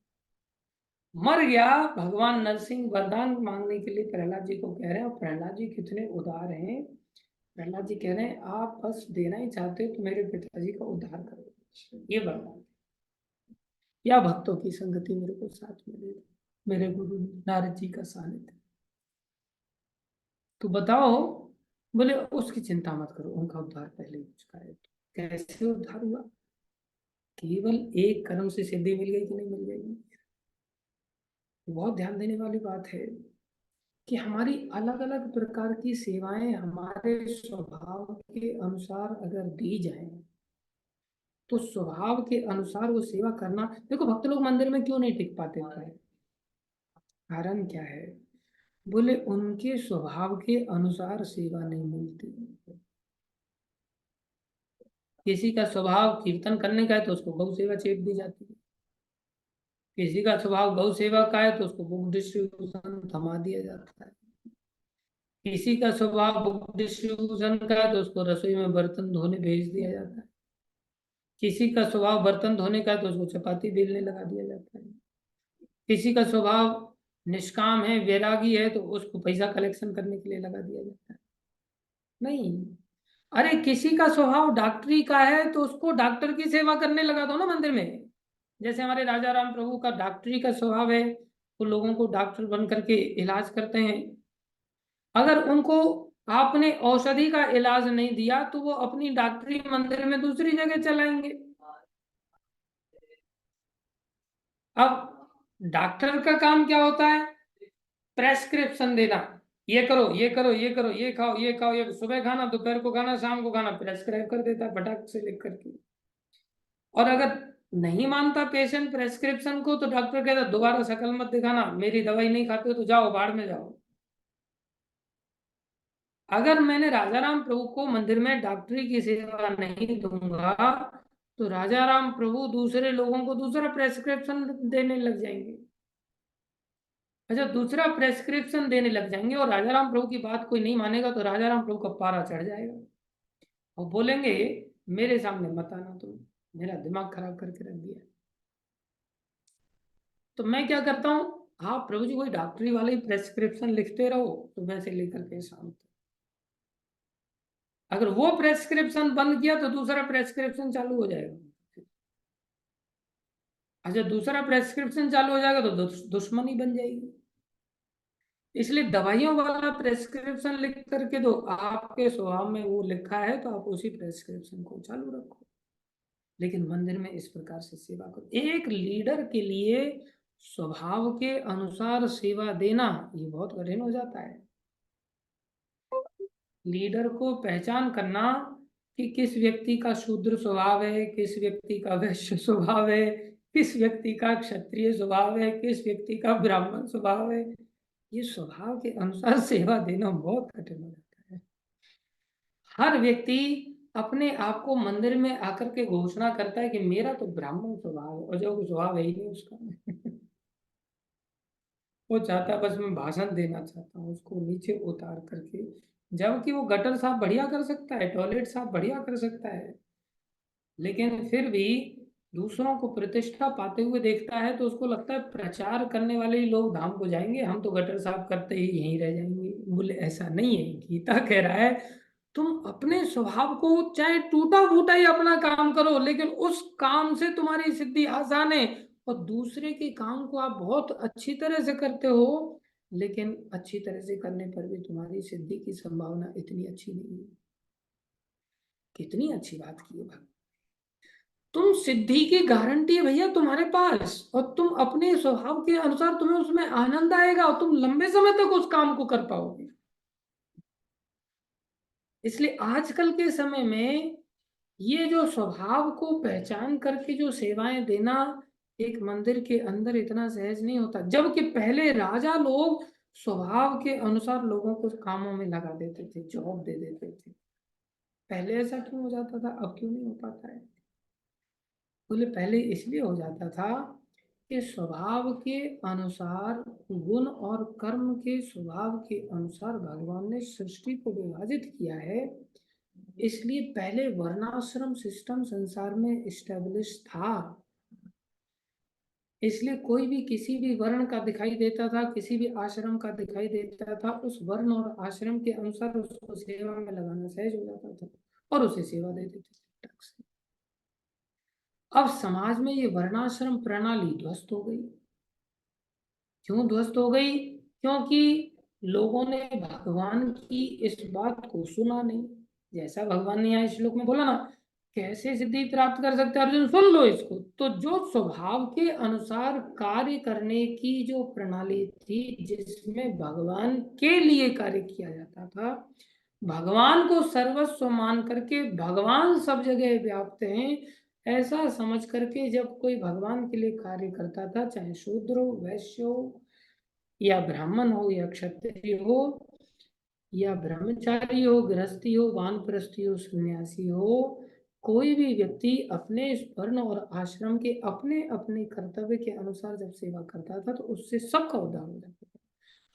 मर गया, भगवान नरसिंह वरदान मांगने के लिए प्रहलाद जी को कह रहे हैं, और प्रहलाद जी कितने उदार हैं। प्रहलाद जी कह रहे हैं आप बस देना ही चाहते हो तो मेरे पिताजी का उद्धार करो, ये वरदान, या भक्तों की संगति मेरे को साथ में दे दो, मेरे गुरु नारद जी का सानिध्य। तो बताओ, बोले उसकी चिंता मत करो, उनका उद्धार पहले ही हो चुका है। तो कैसे उद्धार हुआ? केवल एक कर्म से सिद्धि मिल गई कि नहीं मिल गई? बहुत ध्यान देने वाली बात है कि हमारी अलग अलग प्रकार की सेवाएं हमारे स्वभाव के अनुसार अगर दी जाएं, तो स्वभाव के अनुसार वो सेवा करना। देखो भक्त लोग मंदिर में क्यों नहीं टिक पाते हैं? कारण क्या है? बोले उनके स्वभाव के अनुसार सेवा नहीं मिलती। किसी का स्वभाव कीर्तन करने का है तो उसको गौ सेवा चेप दी जाती है, किसी का स्वभाव गौ सेवा का है तो उसको बुक डिस्ट्रीब्यूशन थमा दिया जाता है। किसी का स्वभाव बुक डिस्ट्रीब्यूशन का है तो उसको रसोई में बर्तन धोने भेज दिया जाता है। किसी का स्वभाव बर्तन धोने का है तो उसको चपाती बेलने लगा दिया जाता है। किसी का स्वभाव निष्काम है, वैरागी है, तो उसको पैसा कलेक्शन करने के लिए लगा दिया जाता है। नहीं, अरे किसी का स्वभाव डॉक्टरी का है तो उसको डॉक्टर की सेवा करने लगा दो ना मंदिर में। जैसे हमारे राजा राम प्रभु का डॉक्टरी का स्वभाव है, वो लोगों को डॉक्टर बन करके इलाज करते हैं। अगर उनको आपने औषधि का इलाज नहीं दिया तो वो अपनी डॉक्टरी मंदिर में दूसरी जगह चलाएंगे। अब डॉक्टर का काम क्या होता है? प्रेस्क्रिप्शन देना, ये करो ये करो ये करो, ये खाओ ये खाओ, ये सुबह खाना, दोपहर को खाना, शाम को खाना, प्रेस्क्राइब कर देता है फटाक से लिख करके। और अगर नहीं मानता पेशेंट प्रेस्क्रिप्शन को तो डॉक्टर कहता दोबारा शक्ल मत दिखाना, मेरी दवाई नहीं खाते हो तो जाओ बाहर में जाओ। अगर मैंने राजा राम प्रभु को मंदिर में डॉक्टरी की सेवा नहीं दूंगा तो राजा राम प्रभु दूसरे लोगों को दूसरा प्रेस्क्रिप्शन देने लग जाएंगे। अच्छा, दूसरा प्रेस्क्रिप्शन देने लग जाएंगे और राजा राम प्रभु की बात कोई नहीं मानेगा तो राजा राम प्रभु का पारा चढ़ जाएगा और बोलेंगे मेरे सामने मत आना, तुम मेरा दिमाग खराब करके रख दिया। तो मैं क्या करता हूँ, हाँ प्रभु जी कोई डॉक्टरी वाले प्रेस्क्रिप्शन लिखते रहो तो वैसे लेकर के शांत। अगर वो प्रेस्क्रिप्शन बंद किया तो दूसरा प्रेस्क्रिप्शन चालू हो जाएगा। अच्छा, दूसरा प्रेस्क्रिप्शन चालू हो जाएगा तो दुश्मनी बन जाएगी। इसलिए दवाइयों वाला प्रेस्क्रिप्शन लिख करके दो, आपके स्वभाव में वो लिखा है तो आप उसी प्रेस्क्रिप्शन को चालू रखो। लेकिन मंदिर में इस प्रकार से सेवा करो। एक लीडर के लिए स्वभाव के अनुसार सेवा देना ये बहुत कठिन हो जाता है। लीडर को पहचान करना कि किस व्यक्ति का शूद्र स्वभाव है, किस व्यक्ति का वैश्य स्वभाव है, किस व्यक्ति का क्षत्रिय स्वभाव है, किस व्यक्ति का ब्राह्मण स्वभाव है, ये स्वभाव के अनुसार सेवा देना बहुत कठिन हो जाता है। हर व्यक्ति अपने आप को मंदिर में आकर के घोषणा करता है कि मेरा तो ब्राह्मण स्वभाव है, और जो स्वभाव है ही नहीं उसका। वो चाहता है बस मैं भाषण देना चाहता हूँ, उसको नीचे उतार करके, जबकि वो गटर साफ बढ़िया कर सकता है, टॉयलेट साफ बढ़िया कर सकता है, लेकिन फिर भी दूसरों को प्रतिष्ठा पाते हुए देखता है तो उसको लगता है प्रचार करने वाले ही लोग धाम को जाएंगे, हम तो गटर साफ करते ही यहीं रह जाएंगे। बोले ऐसा नहीं है, गीता कह रहा है तुम अपने स्वभाव को चाहे टूटा फूटा ही अपना काम करो, लेकिन उस काम से तुम्हारी सिद्धि आसान है। और दूसरे के काम को आप बहुत अच्छी तरह से करते हो, लेकिन अच्छी तरह से करने पर भी तुम्हारी सिद्धि की संभावना इतनी अच्छी नहीं है। कितनी अच्छी बात की है भाई, तुम सिद्धि की गारंटी है भैया तुम्हारे पास, और तुम अपने स्वभाव के अनुसार तुम्हें उसमें आनंद आएगा और तुम लंबे समय तक उस काम को कर पाओगे। इसलिए आजकल के समय में ये जो स्वभाव को पहचान करके जो सेवाएं देना एक मंदिर के अंदर इतना सहज नहीं होता, जबकि पहले राजा लोग स्वभाव के अनुसार लोगों को कामों में लगा देते थे, जॉब दे देते थे। पहले ऐसा क्यों हो जाता था, अब क्यों नहीं हो पाता है? बोले पहले इसलिए हो जाता था कि स्वभाव के अनुसार, गुण और कर्म के स्वभाव के अनुसार भगवान ने सृष्टि को विभाजित किया है। इसलिए पहले वर्णाश्रम सिस्टम संसार में इस्टेब्लिश था। इसलिए कोई भी किसी भी वर्ण का दिखाई देता था, किसी भी आश्रम का दिखाई देता था, उस वर्ण और आश्रम के अनुसार उसको सेवा में लगाना सहज हो जाता था और उसे सेवा दे देते थे। अब समाज में ये वर्णाश्रम प्रणाली ध्वस्त हो गई। क्यों ध्वस्त हो गई? क्योंकि लोगों ने भगवान की इस बात को सुना नहीं। जैसा भगवान ने यहाँ श्लोक में बोला ना, कैसे सिद्धि प्राप्त कर सकते हैं अर्जुन, सुन लो इसको। तो जो स्वभाव के अनुसार कार्य करने की जो प्रणाली थी, जिसमें भगवान के लिए कार्य किया जाता था, भगवान को सर्वस्व मान करके भगवान सब जगह व्याप्त हैं, ऐसा समझ करके जब कोई भगवान के लिए कार्य करता था, चाहे शूद्र हो, वैश्य हो, या ब्राह्मण हो, या क्षत्रिय हो, या ब्रह्मचारी हो, गृहस्थी हो, वानप्रस्थी हो, सन्यासी हो, कोई भी व्यक्ति अपने वर्ण और आश्रम के अपने अपने कर्तव्य के अनुसार जब सेवा करता था तो उससे सबका उद्धार हो जाता था।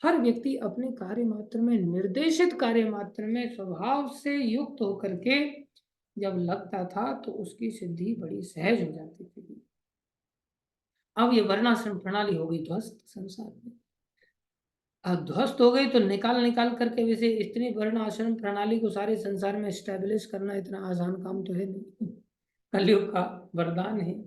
हर व्यक्ति अपने कार्य मात्र में, निर्देशित कार्य मात्र में स्वभाव से युक्त होकर के जब लगता था तो उसकी सिद्धि बड़ी सहज हो जाती थी। अब ये वर्णाश्रम प्रणाली हो गई ध्वस्त संसार में। अब ध्वस्त हो गई तो निकाल निकाल करके, वैसे इतनी वर्ण आश्रम प्रणाली को सारे संसार में स्टैब्लिश करना इतना आसान काम तो है नहीं। कलयुग का वरदान है,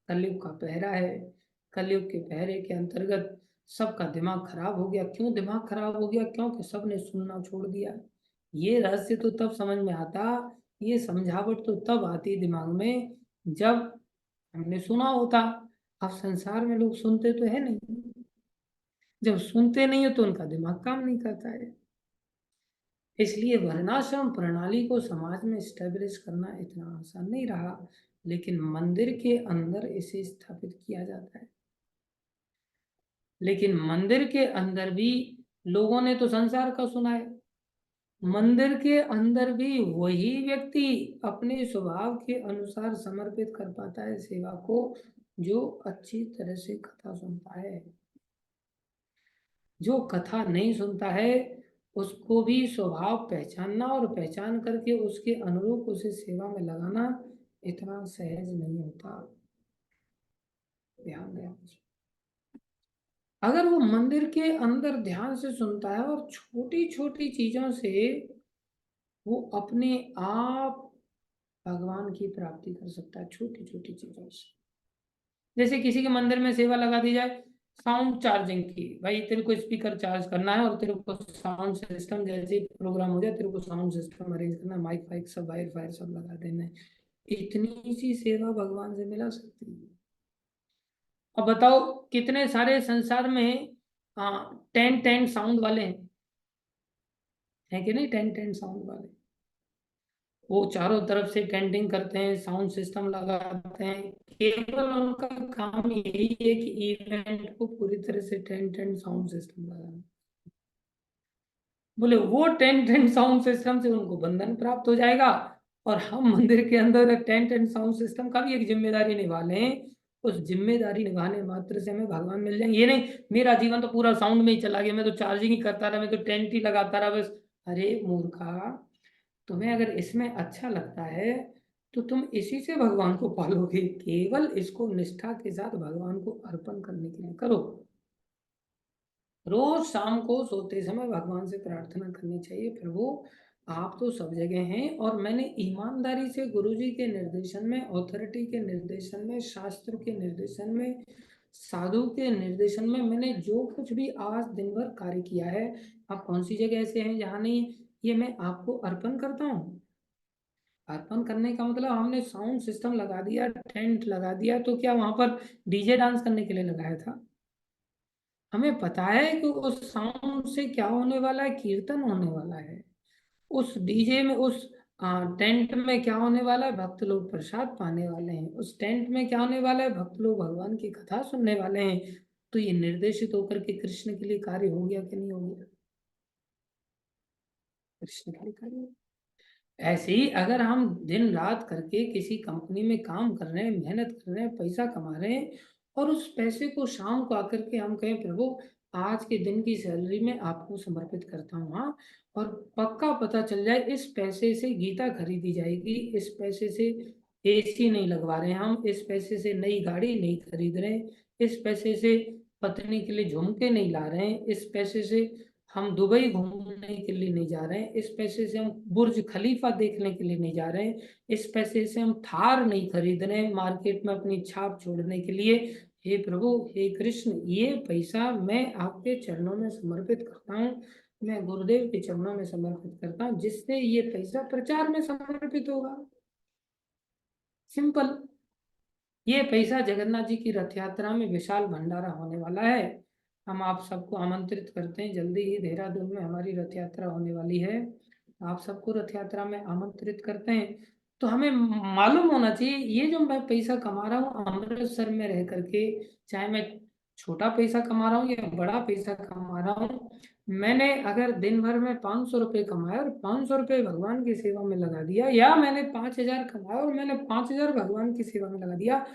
कलयुग का पहरा है। कलयुग के पहरे के अंतर्गत सबका दिमाग खराब हो गया। क्यों दिमाग खराब हो गया? क्योंकि सबने सुनना छोड़ दिया। ये रहस्य तो तब समझ में आता, ये समझावट तो तब आती दिमाग में जब हमने सुना होता। अब संसार में लोग सुनते तो है नहीं। जब सुनते नहीं हो तो उनका दिमाग काम नहीं करता है। इसलिए वर्णाश्रम प्रणाली को समाज में स्टेब्लिश करना इतना आसान नहीं रहा, लेकिन मंदिर के अंदर इसे स्थापित किया जाता है। लेकिन मंदिर के अंदर भी लोगों ने तो संसार का सुना है। मंदिर के अंदर भी वही व्यक्ति अपने स्वभाव के अनुसार समर्पित कर पाता है सेवा को, जो अच्छी तरह से कथा सुनता है। जो कथा नहीं सुनता है उसको भी स्वभाव पहचानना और पहचान करके उसके अनुरूप उसे सेवा में लगाना इतना सहज नहीं होता। ध्यान दें। अगर वो मंदिर के अंदर ध्यान से सुनता है और छोटी छोटी चीजों से वो अपने आप भगवान की प्राप्ति कर सकता है, छोटी छोटी चीजों से। जैसे किसी के मंदिर में सेवा लगा दी जाए साउंड चार्जिंग की, भाई तेरे को स्पीकर चार्ज करना है और तेरे को साउंड सिस्टम, जैसे ही प्रोग्राम हो जाए तेरे को साउंड सिस्टम अरेंज करना है, माइक फाइक सब वायर फायर सब लगा देना है। इतनी सी सेवा भगवान से मिला सकती है। अब बताओ कितने सारे संसार में टेंट टेंट साउंड वाले हैं कि नहीं? टेंट टेंट साउंड वाले वो चारों तरफ से टेंटिंग करते हैं, साउंड सिस्टम लगाते हैं। केवल उनका काम यही है कि इवेंट को पूरी तरह से टेंट एंड साउंड सिस्टम लगाना। बोले वो टेंट एंड साउंड सिस्टम से उनको बंधन प्राप्त हो जाएगा, और हम मंदिर के अंदर टेंट एंड साउंड सिस्टम का भी एक जिम्मेदारी निभा लें, उस जिम्मेदारी निभाने मात्र से हमें भगवान मिल जाएंगे। ये नहीं मेरा जीवन तो पूरा साउंड में ही चला गया, मैं तो चार्जिंग ही करता रहा, मैं तो टेंट ही लगाता रहा बस। अरे मूर्खा, तुम्हें अगर इसमें अच्छा लगता है तो तुम इसी से भगवान को पालोगे। केवल इसको निष्ठा के साथ भगवान को अर्पण करने के लिए करो। रोज शाम को सोते समय भगवान से प्रार्थना करनी चाहिए, प्रभु आप तो सब जगह हैं और मैंने ईमानदारी से गुरुजी के निर्देशन में, अथॉरिटी के निर्देशन में, शास्त्र के निर्देशन में, साधु के निर्देशन में मैंने जो कुछ भी आज दिन भर कार्य किया है, आप कौन सी जगह ऐसे हैं जहाँ नहीं, ये मैं आपको अर्पण करता हूँ। अर्पण करने का मतलब हमने साउंड सिस्टम लगा दिया, टेंट लगा दिया, तो क्या वहां पर डीजे डांस करने के लिए लगाया था? हमें पता है कि उस साउंड से क्या होने वाला है, कीर्तन होने वाला है। उस डीजे में, उस टेंट में क्या होने वाला है, भक्त लोग प्रसाद पाने वाले हैं। उस टेंट में क्या होने वाला है, भक्त लोग भगवान की कथा सुनने वाले हैं। तो ये निर्देशित होकर के कृष्ण के लिए कार्य हो गया कि नहीं हो गया? कृष्ण के लिए कार्य। ऐसे ही अगर हम दिन रात करके किसी कंपनी में काम कर रहे हैं, मेहनत कर रहे हैं, पैसा कमा रहे हैं, और उस पैसे को शाम को आकर के हम कहें प्रभु आज के दिन की सैलरी में आपको समर्पित करता हूँ, हाँ, और पक्का पता चल जाए इस पैसे से गीता खरीदी जाएगी, इस पैसे से एसी नहीं लगवा रहे हैं हम, इस पैसे से नई गाड़ी नहीं खरीद रहे हैं, इस पैसे से पत्नी के लिए झुमके नहीं ला रहे हैं, इस पैसे से हम दुबई घूमने के लिए नहीं जा रहे हैं, इस पैसे से हम बुर्ज खलीफा देखने के लिए नहीं जा रहे हैं, इस पैसे से हम थार नहीं खरीद रहे हैं मार्केट में अपनी छाप छोड़ने के लिए। हे प्रभु, हे कृष्ण, ये पैसा मैं आपके चरणों में समर्पित करता हूँ, मैं गुरुदेव के चरणों में समर्पित करता हूँ, जिससे ये पैसा प्रचार में समर्पित होगा। सिंपल। ये पैसा जगन्नाथ जी की रथ यात्रा में विशाल भंडारा होने वाला है। हम आप सबको आमंत्रित करते हैं, जल्दी ही देहरादून में हमारी रथ यात्रा होने वाली है, आप सबको रथ यात्रा में आमंत्रित करते हैं। तो हमें मालूम होना चाहिए ये जो मैं पैसा कमा रहा हूँ अमृतसर में रह करके, चाहे मैं छोटा पैसा कमा रहा हूँ या बड़ा पैसा कमा रहा हूँ, मैंने अगर दिन भर में 500 रुपये कमाए और 500 रुपये भगवान की सेवा में लगा दिया, या मैंने 5,000 कमाया और मैंने 5,000 भगवान की सेवा में लगा दिया,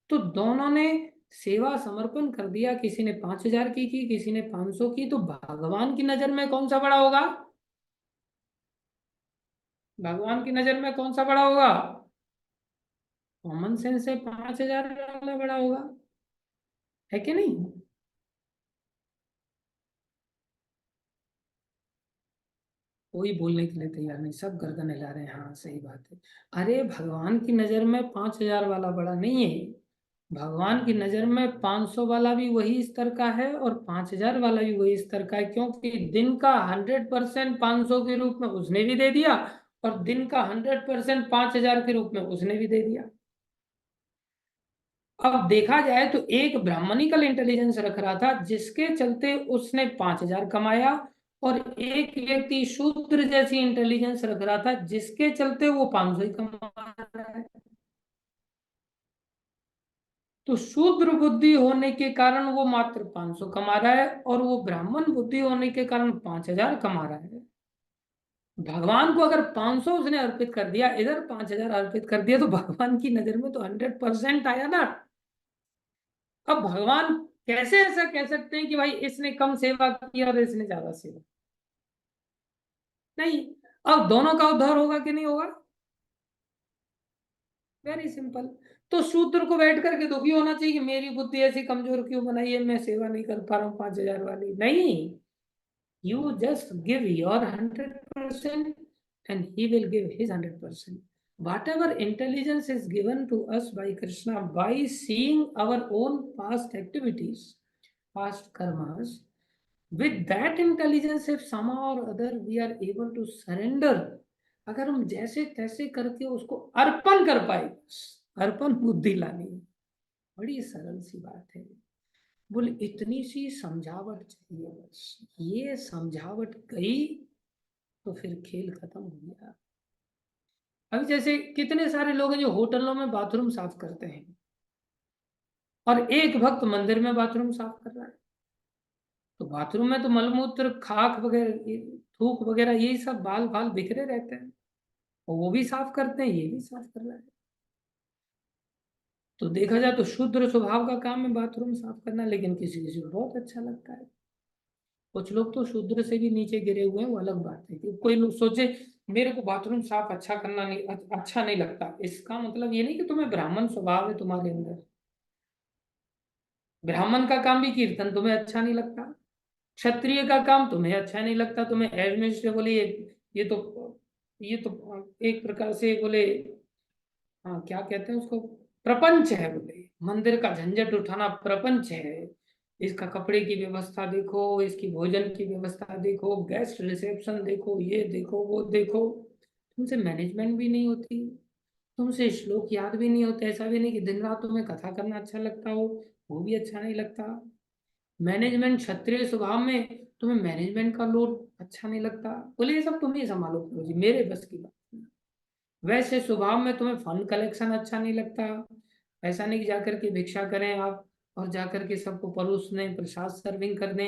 तो दोनों ने सेवा समर्पण कर दिया, किसी ने 5,000 की किसी ने 500 की, तो भगवान की नजर में कौन सा बड़ा होगा? भगवान की नजर में कौन सा बड़ा होगा? कॉमन सेंस से 5,000 वाला बड़ा होगा, है कि नहीं? कोई बोलने के लिए तैयार नहीं, सब गर्दन हिला रहे हैं, हाँ सही बात है। अरे भगवान की नजर में 5,000 वाला बड़ा नहीं है। भगवान की नजर में 500 वाला भी वही स्तर का है और 5,000 वाला भी वही स्तर का है, क्योंकि दिन का 100% 500 के रूप में उसने भी दे दिया, और दिन का 100% 5,000 के रूप में उसने भी दे दिया। अब देखा जाए तो एक ब्राह्मणिकल इंटेलिजेंस रख रहा था, जिसके चलते उसने 5,000 कमाया, और एक व्यक्ति शूद्र जैसी इंटेलिजेंस रख रहा था, जिसके चलते वो 500 ही कमा रहा है। तो शूद्र बुद्धि होने के कारण वो मात्र 500 कमा रहा है, और वो ब्राह्मण बुद्धि होने के कारण 5,000 कमा रहा है। भगवान को अगर 500 उसने अर्पित कर दिया, इधर 5,000 अर्पित कर दिया, तो भगवान की नजर में तो 100% आया ना। अब भगवान कैसे ऐसा कह सकते हैं कि भाई इसने कम सेवा की और इसने ज्यादा सेवा? नहीं। अब दोनों का उद्धार होगा कि नहीं होगा? Very simple. तो शूद्र को बैठ करके दुखी होना चाहिए कि मेरी बुद्धि ऐसी कमजोर क्यों बनाई है, मैं सेवा नहीं कर पा रहा हूँ 5,000 वाली? नहीं। You just give your 100% and he will give his 100%. Whatever intelligence is given to us by Krishna by seeing our own past activities, past karmas, with that intelligence, if somehow or other we are able to surrender, अगर हम जैसे तैसे करके उसको अर्पण कर पाए, बस अर्पण बुद्धि लानी है। बड़ी सरल सी बात है। बोले इतनी सी समझावट चाहिए, बस ये समझावट गई तो फिर खेल खत्म हो गया। अभी जैसे कितने सारे लोग हैं जो होटलों में बाथरूम साफ करते हैं, और एक भक्त मंदिर में बाथरूम साफ कर रहा है। तो बाथरूम में तो मलमूत्र खाक वगैरह थूक वगैरह यही सब बाल बाल बिखरे रहते हैं, और वो भी साफ करते हैं, ये भी साफ कर रहा है। तो देखा जाए तो शूद्र स्वभाव का काम है बाथरूम साफ करना, लेकिन किसी किसी को बहुत अच्छा लगता है। कुछ लोग तो शूद्र से भी नीचे गिरे हुए हैं, वो अलग बात है। कि कोई लोग सोचे मेरे को बाथरूम साफ अच्छा करना नहीं, अच्छा नहीं लगता, इसका मतलब ये नहीं कि तुम्हें ब्राह्मण स्वभाव है तुम्हारे अंदर। ब्राह्मण का काम भी कीर्तन तुम्हें अच्छा नहीं लगता, क्षत्रिय का काम तुम्हें अच्छा नहीं लगता, तुम्हें एडमिनिस्ट्रेटिव बोले ये तो एक प्रकार से बोले, हाँ क्या कहते हैं उसको, प्रपंच है बोले। मंदिर का झंझट उठाना प्रपंच है। इसका कपड़े की व्यवस्था देखो, इसकी भोजन की व्यवस्था देखो, गेस्ट रिसेप्शन देखो, ये देखो वो देखो। तुमसे मैनेजमेंट भी नहीं होती, तुमसे श्लोक याद भी नहीं होते। ऐसा भी नहीं कि दिन रात तुम्हें कथा करना अच्छा लगता हो, वो भी अच्छा नहीं लगता। मैनेजमेंट क्षत्रिय स्वभाव में तुम्हें मैनेजमेंट का लोड अच्छा नहीं लगता, बोले ये सब तुम ही संभालो प्रभु जी, मेरे बस की बात नहीं। वैसे स्वभाव में तुम्हें फंड कलेक्शन अच्छा नहीं लगता, ऐसा नहीं कि जाकर के भिक्षा करें आप और जाकर के सबको परोसने प्रसाद सर्विंग करने,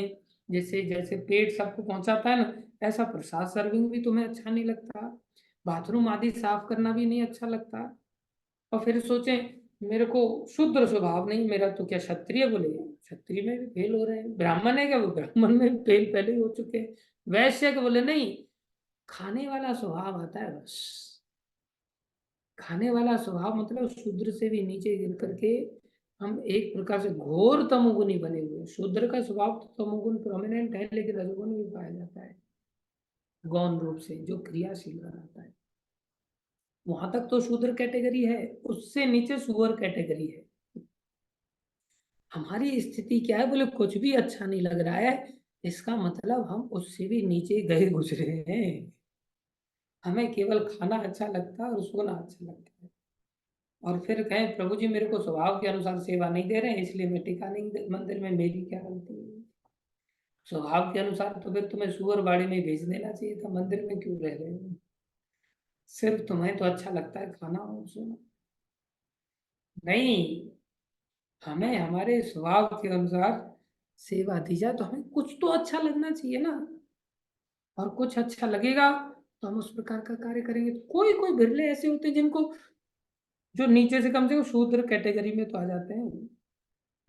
जैसे जैसे पेट सबको पहुंचाता है ना, ऐसा प्रसाद सर्विंग भी तुम्हें अच्छा नहीं लगता। बाथरूम आदि साफ करना भी नहीं अच्छा लगता। और फिर सोचे मेरे को शुद्र स्वभाव नहीं, मेरा तो क्या क्षत्रिय, बोले क्षत्रिय में भी फेल हो रहे हैं, ब्राह्मण है क्या, वो ब्राह्मण में भी फेल पहले ही हो चुके हैं। वैश्य के बोले नहीं, खाने वाला स्वभाव आता है बस। खाने वाला स्वभाव मतलब शूद्र से भी नीचे गिर करके हम एक प्रकार से घोर तमोगुनी बने हुए हैं। शूद्र का स्वभाव तो तमोगुण प्रोमिनेंट है, लेकिन रजोगुण भी पाया जाता है गौण रूप से, जो क्रियाशील रहता है। वहां तक तो शूद्र कैटेगरी है, उससे नीचे सुअर कैटेगरी है। हमारी स्थिति क्या है, बोले कुछ भी अच्छा नहीं लग रहा है, इसका मतलब हम उससे भी नीचे गए गुजरे हैं। हमें केवल खाना अच्छा लगता है और सोना अच्छा लगता है, और फिर कहें प्रभु जी मेरे को स्वभाव के अनुसार सेवा नहीं दे रहे हैं, इसलिए मैं टिका नहीं मंदिर में, मेरी क्या गलती है? स्वभाव के अनुसार तो फिर तुम्हें सुअर बाड़ी में भेज देना चाहिए था, मंदिर में क्यों रह रहे हो? सिर्फ तुम्हें तो अच्छा लगता है खाना और सोना। नहीं, हमें हमारे स्वभाव के अनुसार सेवा दी जाए तो हमें कुछ तो अच्छा लगना चाहिए ना, और कुछ अच्छा लगेगा तो हम उस प्रकार का कार्य करेंगे। तो कोई कोई बिरले ऐसे होते हैं जिनको, जो नीचे से कम शूद्र कैटेगरी में तो आ जाते हैं,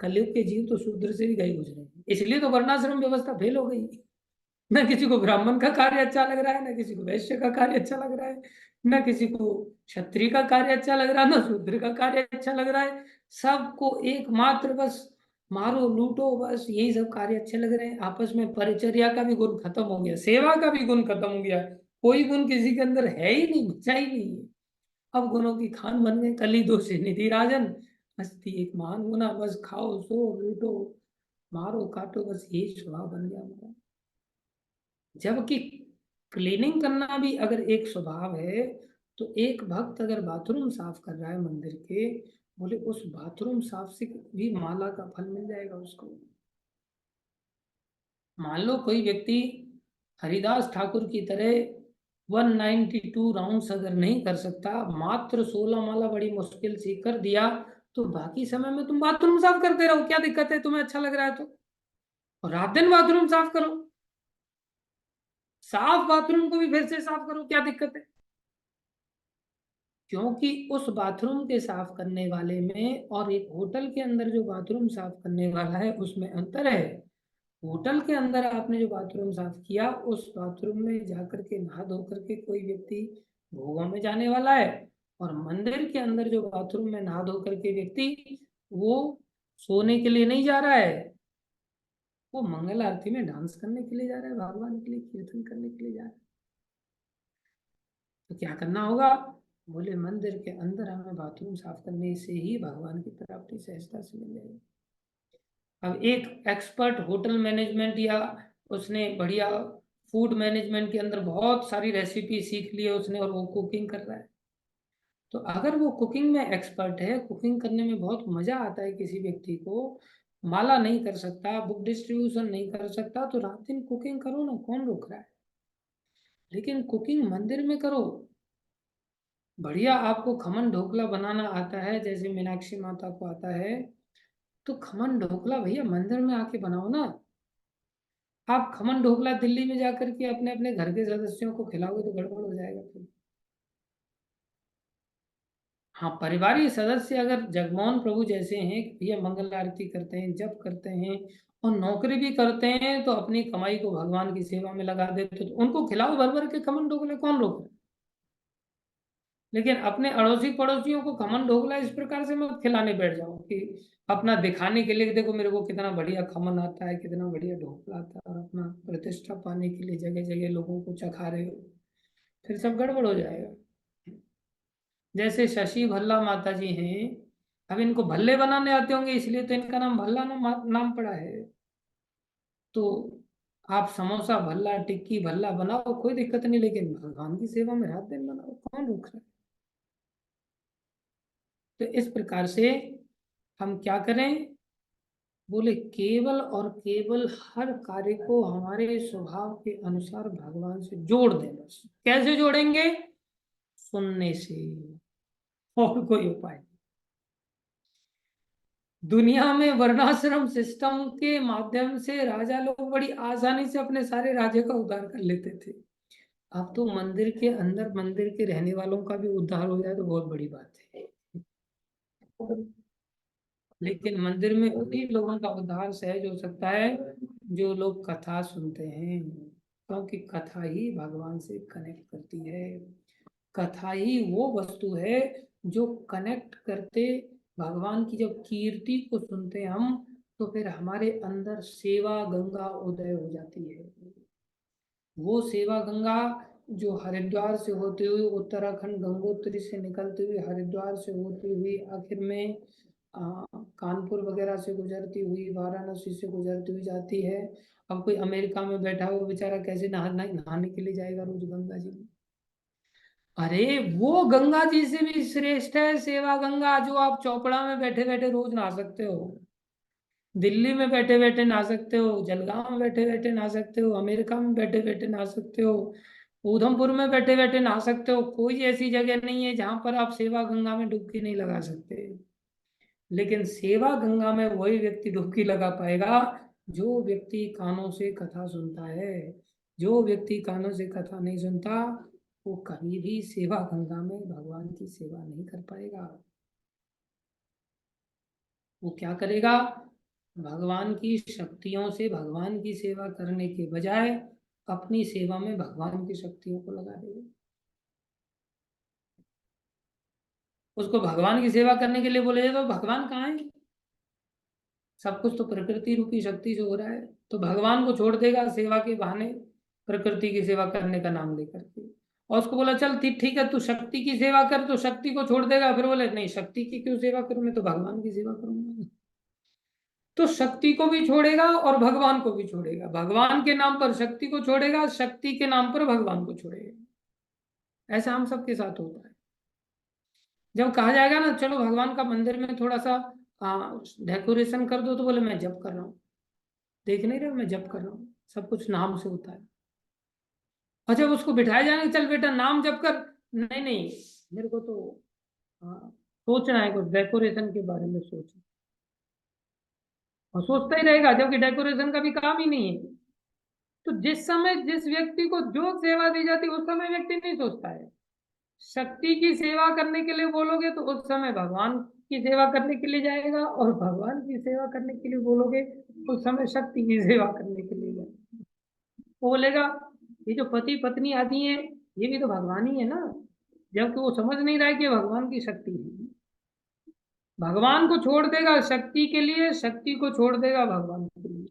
कलयुग के जीव तो शूद्र से भी गए गुजरे हैं, इसलिए तो वर्णाश्रम व्यवस्था फेल हो गई। ना किसी को ब्राह्मण का कार्य अच्छा लग रहा है, ना किसी को वैश्य का कार्य अच्छा लग रहा है, ना किसी को क्षत्रिय का कार्य अच्छा लग रहा है, ना शूद्र का कार्य अच्छा लग रहा है। सबको एकमात्र बस मारो लूटो, बस यही सब कार्य अच्छे लग रहे हैं। आपस में परिचर्या का भी गुण खत्म हो गया, सेवा का भी गुण खत्म हो गया, कोई गुण किसी के अंदर है ही नहीं, बचा ही नहीं है। अब गुणों की खान बन गए, कली दोषी निधि राजन, हस्ती एक महान गुना, बस खाओ सो लूटो मारो काटो, बस यही स्वभाव बन गया हमारा। जबकि क्लीनिंग करना भी अगर एक स्वभाव है, तो एक भक्त अगर बाथरूम साफ कर रहा है मंदिर के, बोले उस बाथरूम साफ से भी माला का फल मिल जाएगा उसको। मान लो कोई व्यक्ति हरिदास ठाकुर की तरह 192 राउंड्स अगर नहीं कर सकता, मात्र 16 माला बड़ी मुश्किल से कर दिया, तो बाकी समय में तुम बाथरूम साफ करते रहो, क्या दिक्कत है? तुम्हें अच्छा लग रहा है तो और रात दिन बाथरूम साफ करो, साफ बाथरूम को भी फिर से साफ करो, क्या दिक्कत है? क्योंकि उस बाथरूम के साफ करने वाले में और एक होटल के अंदर जो बाथरूम साफ करने वाला है उसमें अंतर है। होटल के अंदर आपने जो बाथरूम साफ किया, उस बाथरूम में जाकर के नहा धो करके कोई व्यक्ति भोगों में जाने वाला है, और मंदिर के अंदर जो बाथरूम में नहा धो करके व्यक्ति वो सोने के लिए नहीं जा रहा है, वो मंगल आरती में डांस करने के लिए जा रहा है, भगवान के लिए कीर्तन करने के लिए जा रहा है। तो क्या करना होगा? बोले मंदिर के अंदर हमें बाथरूम साफ करने से ही भगवान की प्राप्ति सहजता से मिल जाएगी। अब एक एक्सपर्ट होटल मैनेजमेंट या उसने बढ़िया फूड मैनेजमेंट के अंदर बहुत सारी रेसिपी सीख ली है उसने, और वो कुकिंग कर रहा है, तो अगर वो कुकिंग में एक्सपर्ट है, कुकिंग करने में बहुत मजा आता है किसी व्यक्ति को, माला नहीं कर सकता, बुक डिस्ट्रीब्यूशन नहीं कर सकता, तो रात दिन कुकिंग करो ना, कौन रोक रहा है? लेकिन कुकिंग मंदिर में करो। बढ़िया आपको खमन ढोकला बनाना आता है जैसे मीनाक्षी माता को आता है, तो खमन ढोकला भैया मंदिर में आके बनाओ ना। आप खमन ढोकला दिल्ली में जाकर के अपने अपने घर के सदस्यों को खिलाओगे तो गड़बड़ हो जाएगा फिर। हाँ, परिवारीय सदस्य अगर जगमोहन प्रभु जैसे हैं कि भैया मंगल आरती करते हैं, जप करते हैं और नौकरी भी करते हैं, तो अपनी कमाई को भगवान की सेवा में लगा देते, तो उनको खिलाओ भर भर के खमन ढोकले, कौन रोक रहा है? लेकिन अपने अड़ोसी पड़ोसियों को खमन ढोकला इस प्रकार से मत खिलाने बैठ जाओ कि अपना दिखाने के लिए कि देखो मेरे को कितना बढ़िया खमन आता है, कितना बढ़िया ढोकला आता है, और अपना प्रतिष्ठा पाने के लिए जगह जगह लोगों को चखा रहे हो, फिर सब गड़बड़ हो जाएगा। जैसे शशि भल्ला माता जी हैं, अब इनको भल्ले बनाने आते होंगे इसलिए तो इनका नाम भल्ला नाम पड़ा है। तो आप समोसा भल्ला टिक्की भल्ला बनाओ, कोई दिक्कत नहीं, लेकिन भगवान की सेवा में रात दिन बनाओ, कौन रोक रहा है? तो इस प्रकार से हम क्या करें? बोले केवल और केवल हर कार्य को हमारे स्वभाव के अनुसार भगवान से जोड़ देना। कैसे जोड़ेंगे? सुनने से, और कोई उपाय नहीं। दुनिया में वर्णाश्रम सिस्टम के माध्यम से राजा लोग बड़ी आसानी से अपने सारे राज्य का उद्धार कर लेते थे। अब तो मंदिर के अंदर मंदिर के रहने वालों का भी उद्धार हो जाए तो बहुत बड़ी बात है। लेकिन मंदिर में उन्हीं लोगों का उद्धार सहज हो सकता है जो लोग कथा सुनते हैं, क्योंकि कथा ही भगवान से कनेक्ट करती है। कथा ही वो वस्तु है जो कनेक्ट करते, भगवान की जब कीर्ति को सुनते हम, तो फिर हमारे अंदर सेवा गंगा उदय हो जाती है। वो सेवा गंगा जो हरिद्वार से होते हुए उत्तराखंड गंगोत्री से निकलते हुए हरिद्वार से होती हुई आखिर में कानपुर वगैरह से गुजरती हुई वाराणसी से गुजरती हुई जाती है। अब कोई अमेरिका में बैठा हुआ बेचारा कैसे नहाने के लिए जाएगा रोज गंगा जी में? अरे वो गंगा जी से भी श्रेष्ठ है सेवा गंगा, जो आप चौपड़ा में बैठे बैठे रोज नहा सकते हो, दिल्ली में बैठे बैठे नहा सकते हो, जलगांव में बैठे बैठे नहा सकते हो, अमेरिका में बैठे बैठे नहा सकते हो, उधमपुर में बैठे बैठे नहा सकते हो। कोई ऐसी जगह नहीं है जहां पर आप सेवा गंगा में डुबकी नहीं लगा सकते। लेकिन सेवा गंगा में वही व्यक्ति डुबकी लगा पाएगा जो व्यक्ति कानों से कथा सुनता है। जो व्यक्ति कानों से कथा नहीं सुनता, वो कभी भी सेवा गंगा में भगवान की सेवा नहीं कर पाएगा। वो क्या करेगा? भगवान की शक्तियों से भगवान की सेवा करने के बजाय अपनी सेवा में भगवान की शक्तियों को लगा देगा। उसको भगवान की सेवा करने के लिए बोले जाए तो भगवान कहाँ है? सब कुछ तो प्रकृति रूपी शक्ति से हो रहा है, तो भगवान को छोड़ देगा सेवा के बहाने, प्रकृति की सेवा करने का नाम लेकर के। और उसको बोला चल ठीक है, तू शक्ति की सेवा कर, तो शक्ति को छोड़ देगा, फिर बोले नहीं शक्ति की क्यों सेवा करूं, मैं तो भगवान की सेवा करूंगा। तो शक्ति को भी छोड़ेगा और भगवान को भी छोड़ेगा, भगवान के नाम पर शक्ति को छोड़ेगा, शक्ति के नाम पर भगवान को छोड़ेगा। ऐसा हम सबके साथ होता है। जब कहा जाएगा ना चलो भगवान का मंदिर में थोड़ा सा डेकोरेशन कर दो, तो बोले मैं जप कर रहा हूँ। देख नहीं रहे, मैं जप कर रहा हूँ, सब कुछ नाम से होता है। और जब उसको बिठाया जाएगा चल बेटा नाम जप कर, नहीं नहीं मेरे को तो सोचना है, कुछ डेकोरेशन के बारे में सोचना, और सोचता ही रहेगा जबकि डेकोरेशन का भी काम ही नहीं है। तो जिस समय जिस व्यक्ति को जो सेवा दी जाती है उस समय व्यक्ति नहीं सोचता है। शक्ति की सेवा करने के लिए बोलोगे तो उस समय भगवान की सेवा करने के लिए जाएगा, और भगवान की सेवा करने के लिए बोलोगे उस समय शक्ति की सेवा करने के लिए जाएगा। वो बोलेगा ये जो पति पत्नी आदि है ये भी तो भगवान ही है ना, जबकि वो समझ नहीं रहा है कि ये भगवान की शक्ति है। भगवान को छोड़ देगा शक्ति के लिए, शक्ति को छोड़ देगा भगवान के लिए।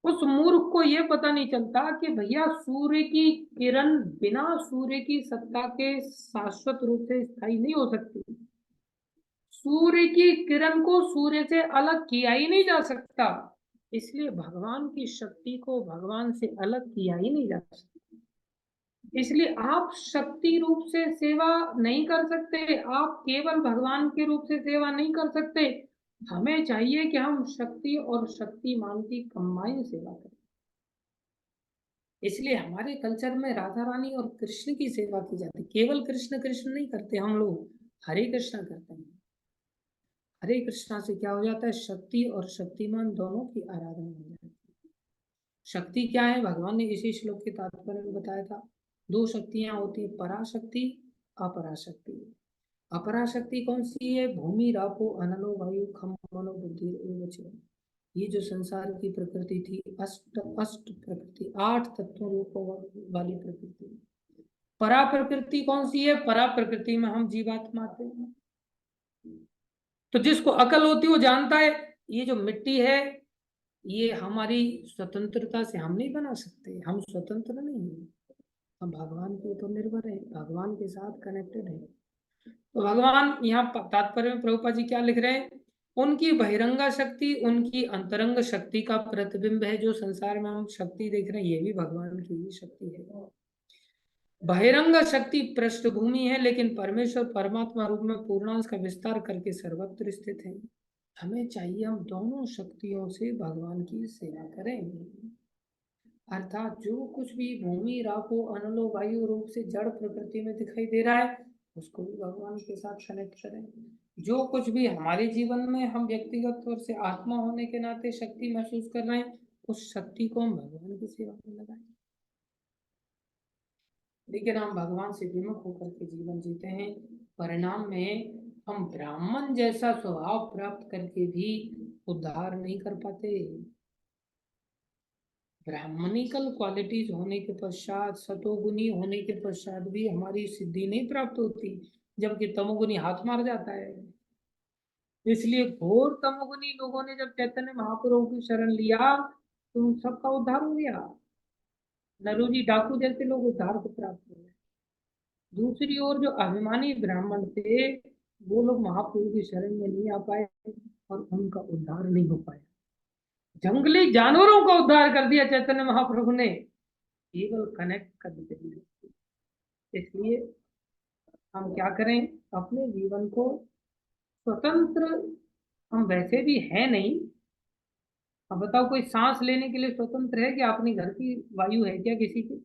उस मूर्ख को यह पता नहीं चलता कि भैया सूर्य की किरण बिना सूर्य की सत्ता के शाश्वत रूप से स्थायी नहीं हो सकती। सूर्य की किरण को सूर्य से अलग किया ही नहीं जा सकता, इसलिए भगवान की शक्ति को भगवान से अलग किया ही नहीं जा सकता। इसलिए आप शक्ति रूप से सेवा नहीं कर सकते, आप केवल भगवान के रूप से सेवा नहीं कर सकते। हमें चाहिए कि हम शक्ति और शक्तिमान की कंबाइन सेवा करें। इसलिए हमारे कल्चर में राधा रानी और कृष्ण की सेवा की जाती, केवल कृष्ण कृष्ण नहीं करते हम लोग, हरे कृष्णा करते हैं। हरे कृष्णा से क्या हो जाता है, शक्ति और शक्तिमान दोनों की आराधना हो जाती है। शक्ति क्या है, भगवान ने इसी श्लोक के तात्पर्य में बताया था। दो शक्तियां होती है, पराशक्ति अपराशक्ति। अपराशक्ति कौन सी है, भूमि रापो अनलो वायु खम मनो बुद्धि एवं। ये जो संसार की प्रकृति थी, अष्ट अष्ट प्रकृति, 8 तत्वों रूपों वाली प्रकृति। परा प्रकृति कौन सी है, परा प्रकृति में हम जीवात्मा आते हैं। तो जिसको अकल होती है वो जानता है ये जो मिट्टी है ये हमारी स्वतंत्रता से हम नहीं बना सकते, हम स्वतंत्र नहीं है, हम भगवान के ऊपर निर्भर है, भगवान के साथ कनेक्टेड है। तो भगवान यहाँ तात्पर्य में प्रभुपाद जी क्या लिख रहे हैं, उनकी बहिरंगा शक्ति उनकी अंतरंग शक्ति का प्रतिबिंब है। जो संसार में हम शक्ति देख रहे हैं ये भी भगवान की ही शक्ति है। बहिरंग शक्ति पृष्ठभूमि है, लेकिन परमेश्वर परमात्मा रूप में पूर्णांश का विस्तार करके सर्वत्र स्थित है। हमें चाहिए हम दोनों शक्तियों से भगवान की सेवा करें, अर्थात जो कुछ भी भूमि रापो अनलो वायु रूप से जड़ प्रकृति में दिखाई दे रहा है उसको भी भगवान के साथ कनेक्ट करें। जो कुछ भी हमारे जीवन में हम व्यक्तिगत तौर से आत्मा होने के नाते शक्ति महसूस कर रहे हैं उस शक्ति को हम भगवान की सेवा में लगाएं। लेकिन हम भगवान से विमुख होकर के जीवन जीते हैं, परिणाम में हम ब्राह्मण जैसा स्वभाव प्राप्त करके भी उद्धार नहीं कर पाते। ब्राह्मणिकल क्वालिटीज होने के पश्चात, सतोगुनी होने के पश्चात भी हमारी सिद्धि नहीं प्राप्त होती, जबकि तमोगुनी हाथ मार जाता है। इसलिए घोर तमोगुनी लोगों ने जब चैतन्य महाप्रभु की शरण लिया तो उन सबका उद्धार हो गया। नरोजी डाकू जैसे लोग उद्धार को प्राप्त हुए। दूसरी ओर जो अभिमानी ब्राह्मण थे वो लोग महाप्रभु की शरण में नहीं आ पाए और उनका उद्धार नहीं हो पाया। जंगली जानवरों का उद्धार कर दिया चैतन्य महाप्रभु ने, केवल कनेक्ट कर दिया। इसलिए हम क्या करें, अपने जीवन को स्वतंत्र, हम वैसे भी है नहीं। अब बताओ कोई सांस लेने के लिए स्वतंत्र है क्या, अपनी घर की वायु है क्या किसी की?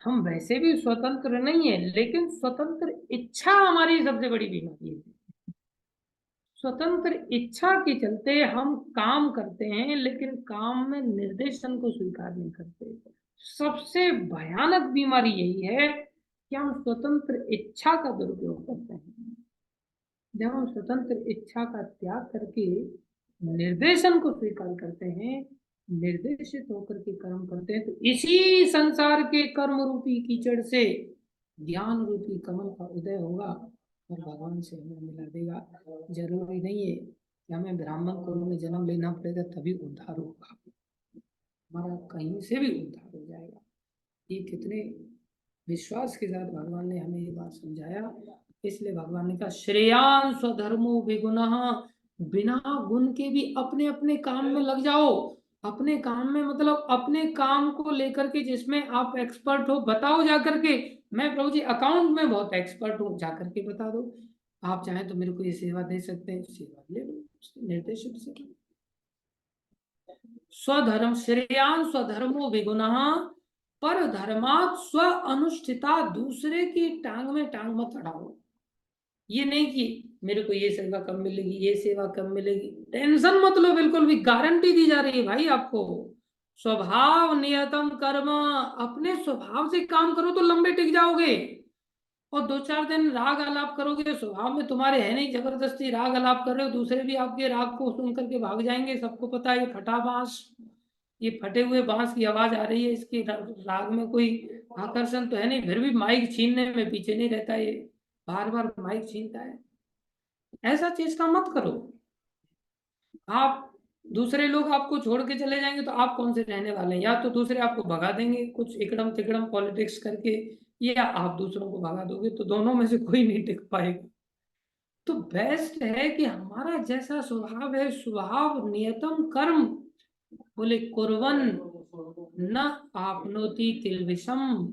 हम वैसे भी स्वतंत्र नहीं है, लेकिन स्वतंत्र इच्छा हमारी सबसे बड़ी बीमारी है। स्वतंत्र इच्छा के चलते हम काम करते हैं लेकिन काम में निर्देशन को स्वीकार नहीं करते। सबसे भयानक बीमारी यही है कि हम स्वतंत्र इच्छा का दुरुपयोग करते हैं। जब हम स्वतंत्र इच्छा का त्याग करके निर्देशन को स्वीकार करते हैं, निर्देशित होकर के कर्म करते हैं, तो इसी संसार के कर्म रूपी कीचड़ से ज्ञान रूपी कमल का उदय होगा और भगवान से हमें मिला देगा। जरूरी नहीं है कि हमें ब्राह्मण कुल में जन्म लेना पड़ेगा तभी उद्धार होगा, हमारा कहीं से भी उद्धार हो जाएगा। ये कितने विश्वास के साथ भगवान ने हमें ये बात समझाया। इसलिए भगवान ने कहा श्रेयान स्वधर्मो विगुणः, बिना गुण के भी अपने अपने काम में लग जाओ। अपने काम में मतलब अपने काम को लेकर के जिसमें आप एक्सपर्ट हो बताओ जाकर के, मैं प्रभु जी अकाउंट में बहुत एक्सपर्ट हूँ, जाकर के बता दो। आप चाहें तो मेरे को ये सेवा दे सकते हैं, सेवा ले लो, निर्देशित से। स्वधर्म श्रेयान स्वधर्मो विगुणः पर धर्मात् स्व अनुष्ठिता, दूसरे की टांग में टांग मत अड़ाओ। ये नहीं कि मेरे को ये सेवा कब मिलेगी, ये सेवा कब मिलेगी, टेंशन मत लो, बिल्कुल भी गारंटी दी जा रही है भाई आपको। स्वभाव नियतम कर्म, अपने स्वभाव से काम करो तो लंबे टिक जाओगे। और 2-4 दिन राग आलाप करोगे, स्वभाव में तुम्हारे है नहीं, जबरदस्ती राग आलाप कर रहे हो, दूसरे भी आपके राग को सुन करके भाग जाएंगे। सबको पता है ये फटा बांस, ये फटे हुए बांस की आवाज आ रही है, इसके राग में कोई आकर्षण तो है नहीं, फिर भी माइक छीनने में पीछे नहीं रहता, ये बार बार माइक छीनता है। ऐसा चेष्टा मत करो। आप दूसरे लोग आपको छोड़ के चले जाएंगे तो आप कौन से रहने वाले हैं, या तो दूसरे आपको भगा देंगे कुछ इकड़म तिकड़म पॉलिटिक्स करके, या आप दूसरों को भगा दोगे, तो दोनों में से कोई नहीं टिक पाएगा। तो बेस्ट है कि हमारा जैसा स्वभाव है, स्वभाव नियतम कर्म, बोले कुर्वन न आपनोति किल्बिषम,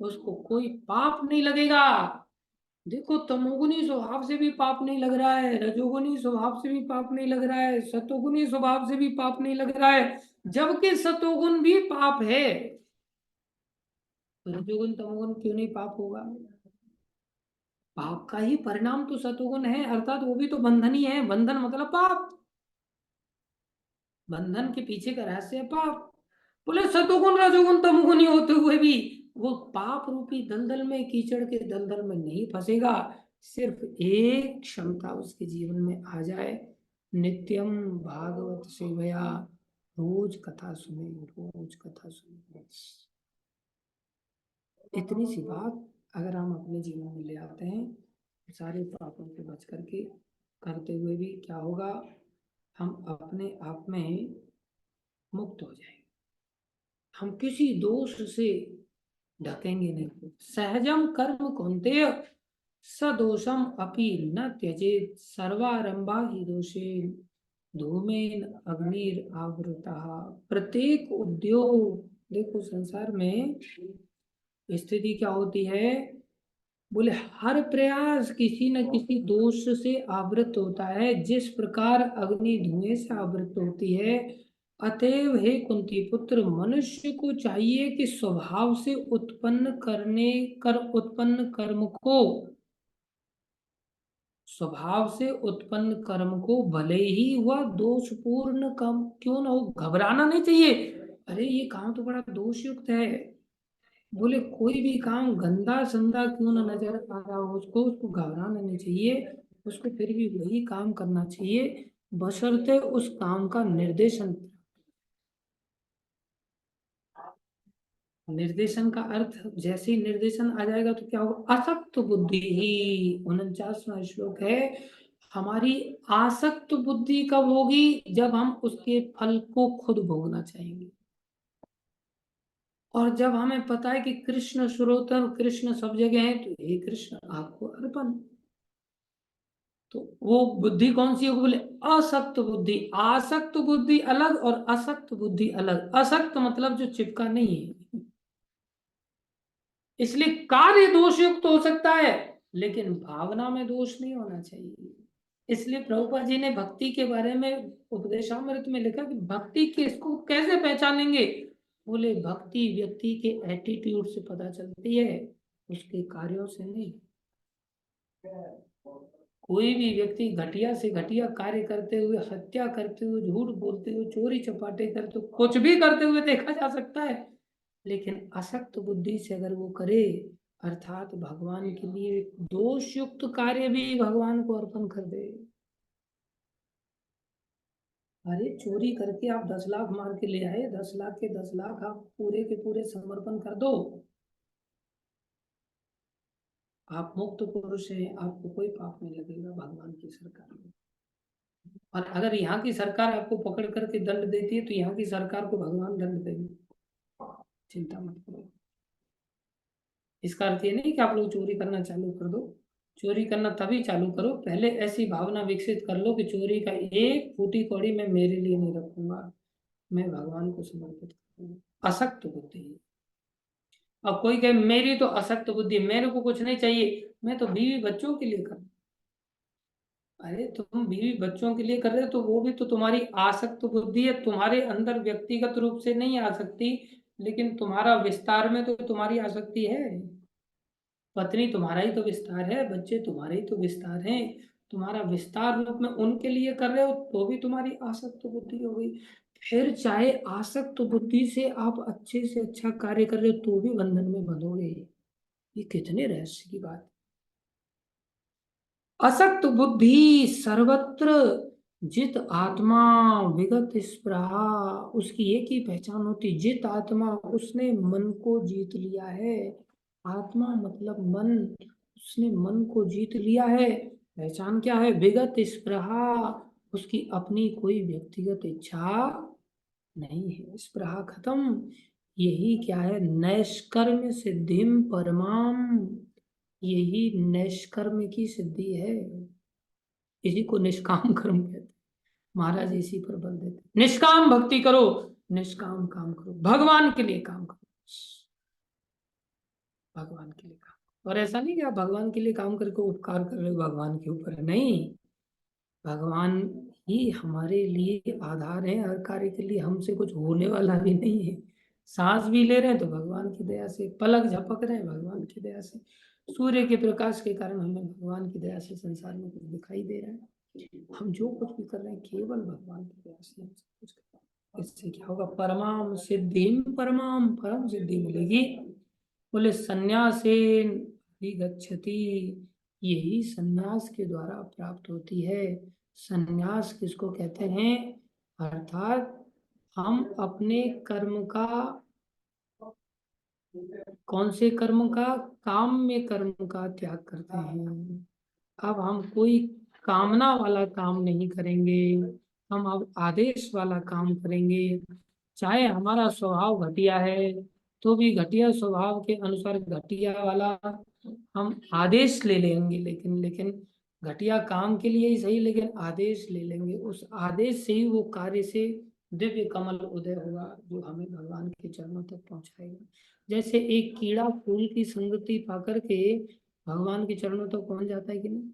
उसको कोई पाप नहीं लगेगा। देखो तमोगुनी स्वभाव से भी पाप नहीं लग रहा है, रजोगुनी स्वभाव से भी पाप नहीं लग रहा है, सतोगुनी स्वभाव से भी पाप नहीं लग रहा है, जबकि सतोगुण भी पाप है। तो रजोगुण तमोगुण क्यों नहीं पाप होगा? पाप का ही परिणाम तो सतोगुण है, अर्थात वो भी तो बंधन ही है। बंधन मतलब पाप, बंधन के पीछे का रहस्य है पाप। बोले सतोगुण रजोगुण तमोगुणी होते हुए भी वो पाप रूपी दलदल में, कीचड़ के दलदल में नहीं फंसेगा। सिर्फ एक क्षमता उसके जीवन में आ जाए, नित्यम भागवत सेवया, रोज कथा सुने, रोज कथा सुने, बस इतनी सी बात अगर हम अपने जीवन में ले आते हैं, सारे पापों से बच करके करते हुए भी क्या होगा, हम अपने आप में मुक्त हो जाएंगे, हम किसी दोष से ढकेंगे नहीं। सहजम कर्म कौन्तेय सदोषम अपि न त्यजेत, सर्वारंभा ही दोषे धूमेन अग्निर आवृता। प्रत्येक उद्योग, देखो संसार में स्थिति क्या होती है, बोले हर प्रयास किसी न किसी दोष से आवृत होता है, जिस प्रकार अग्नि धुएं से आवृत होती है। अतएव हे कुंती पुत्र, मनुष्य को चाहिए कि स्वभाव से उत्पन्न कर्म को, स्वभाव से उत्पन्न कर्म को भले ही वह दोषपूर्ण कम क्यों न हो, घबराना नहीं चाहिए। अरे ये काम तो बड़ा दोषयुक्त है, बोले कोई भी काम गंदा संदा क्यों ना नजर आ रहा हो, उसको घबराना नहीं चाहिए, उसको फिर भी वही काम करना चाहिए, बशर्ते उस काम का निर्देशन। निर्देशन का अर्थ, जैसे ही निर्देशन आ जाएगा तो क्या होगा, असक्त बुद्धि ही, 49वां श्लोक है। हमारी आसक्त बुद्धि कब होगी, जब हम उसके फल को खुद भोगना चाहेंगे। और जब हमें पता है कि कृष्ण श्रोतम, कृष्ण सब जगह है, तो हे कृष्ण आपको अर्पण, तो वो बुद्धि कौन सी होगी, बोले असक्त बुद्धि। आसक्त बुद्धि अलग और असक्त बुद्धि अलग। असक्त मतलब जो चिपका नहीं है, इसलिए कार्य दोष युक्त हो सकता है लेकिन भावना में दोष नहीं होना चाहिए। इसलिए प्रभुपाद जी ने भक्ति के बारे में उपदेशामृत में लिखा कि भक्ति किसको कैसे पहचानेंगे, बोले भक्ति व्यक्ति के एटीट्यूड से पता चलती है, उसके कार्यों से नहीं। कोई भी व्यक्ति घटिया से घटिया कार्य करते हुए, हत्या करते हुए, झूठ बोलते हुए, चोरी चपाटे करते हुए, कुछ भी करते हुए देखा जा सकता है, लेकिन असक्त बुद्धि से अगर वो करे, अर्थात भगवान के लिए दोष युक्त कार्य भी भगवान को अर्पण कर दे, अरे चोरी करके आप 10 लाख मार के ले आए, 10 लाख के 10 लाख आप पूरे के पूरे समर्पण कर दो। आप मुक्त पुरुष हैं, आपको कोई पाप नहीं लगेगा भगवान की सरकार में। और अगर यहाँ की सरकार आपको पकड़ करके दंड देती है तो यहाँ की सरकार को भगवान दंड देंगे, चिंता मत करो। इसका अर्थ ये नहीं कि आप लोग चोरी करना चालू कर दो। चोरी करना तभी चालू करो, पहले ऐसी भावना विकसित कर लो कि चोरी का एक फूटी कौड़ी मैं मेरे लिए नहीं रखूंगा, मैं भगवान को समर्पित करूंगा। असक्त बुद्धि। अब कोई कहे मेरी तो असक्त बुद्धि, मेरे को कुछ नहीं चाहिए, मैं तो बीवी बच्चों के लिए कर। अरे तुम बीवी बच्चों के लिए कर रहे हो तो वो भी तो तुम्हारी आसक्त बुद्धि है, तुम्हारे अंदर व्यक्तिगत रूप से नहीं आ सकती, लेकिन तुम्हारा विस्तार में तो तुम्हारी आसक्ति है। पत्नी तुम्हारा ही तो विस्तार है, बच्चे तुम्हारे ही तो विस्तार हैं। तुम्हारा विस्तार रूप में उनके लिए कर रहे हो तो भी तुम्हारी आसक्त बुद्धि हो गई। फिर चाहे आसक्त बुद्धि से आप अच्छे से अच्छा कार्य कर रहे हो तो भी बंधन में बंधोगे। ये कितने रहस्य की बात। असक्त बुद्धि सर्वत्र जित आत्मा विगत स्पृहा, उसकी एक ही पहचान होती, जित आत्मा उसने मन को जीत लिया है। आत्मा मतलब मन, उसने मन को जीत लिया है। पहचान क्या है? विगत स्पृहा, उसकी अपनी कोई व्यक्तिगत इच्छा नहीं है, स्पृहा खत्म। यही क्या है? नैष्कर्म्य सिद्धिम परमाम, यही नैष्कर्म की सिद्धि है। इसी को निष्काम कर्म कहते हैं। महाराज इसी पर बल देते हैं, निष्काम भक्ति करो, निष्काम काम करो, भगवान के लिए काम करो, भगवान के लिए काम। और ऐसा नहीं कि आप भगवान के लिए काम करके उपकार कर रहे हो भगवान के ऊपर, नहीं। भगवान ही हमारे लिए आधार है, हर कार्य के लिए हमसे कुछ होने वाला भी नहीं है। सांस भी ले रहे हैं तो भगवान की दया से, पलक झपक रहे हैं भगवान की दया से, सूर्य के प्रकाश के कारण हमें भगवान की दया से संसार में कुछ दिखाई दे रहा है। हम जो कुछ भी कर रहे हैं केवल भगवान की दया से हम सब कुछ कर रहे हैं। इससे क्या होगा? परमाम सिद्धिम, परमाम परम सिद्धि मिलेगी। बोले संन्यासेन अधिगच्छति, यही संन्यास के द्वारा प्राप्त होती है। संन्यास किसको कहते हैं? अर्थात हम अपने कर्म का, कौन से कर्म का? काम में कर्म का त्याग करते हैं। अब हम कोई कामना वाला काम नहीं करेंगे, हम अब आदेश वाला काम करेंगे। चाहे हमारा स्वभाव घटिया है तो भी घटिया स्वभाव के अनुसार घटिया वाला हम आदेश ले लेंगे, लेकिन घटिया काम के लिए ही सही, लेकिन आदेश ले लेंगे। उस आदेश से ही वो कार्य से दिव्य कमल उदय होगा जो हमें भगवान के चरणों तक पहुंचाएगा। जैसे एक कीड़ा फूल की संगति पाकर के भगवान के चरणों तक पहुंच जाता है कि नहीं?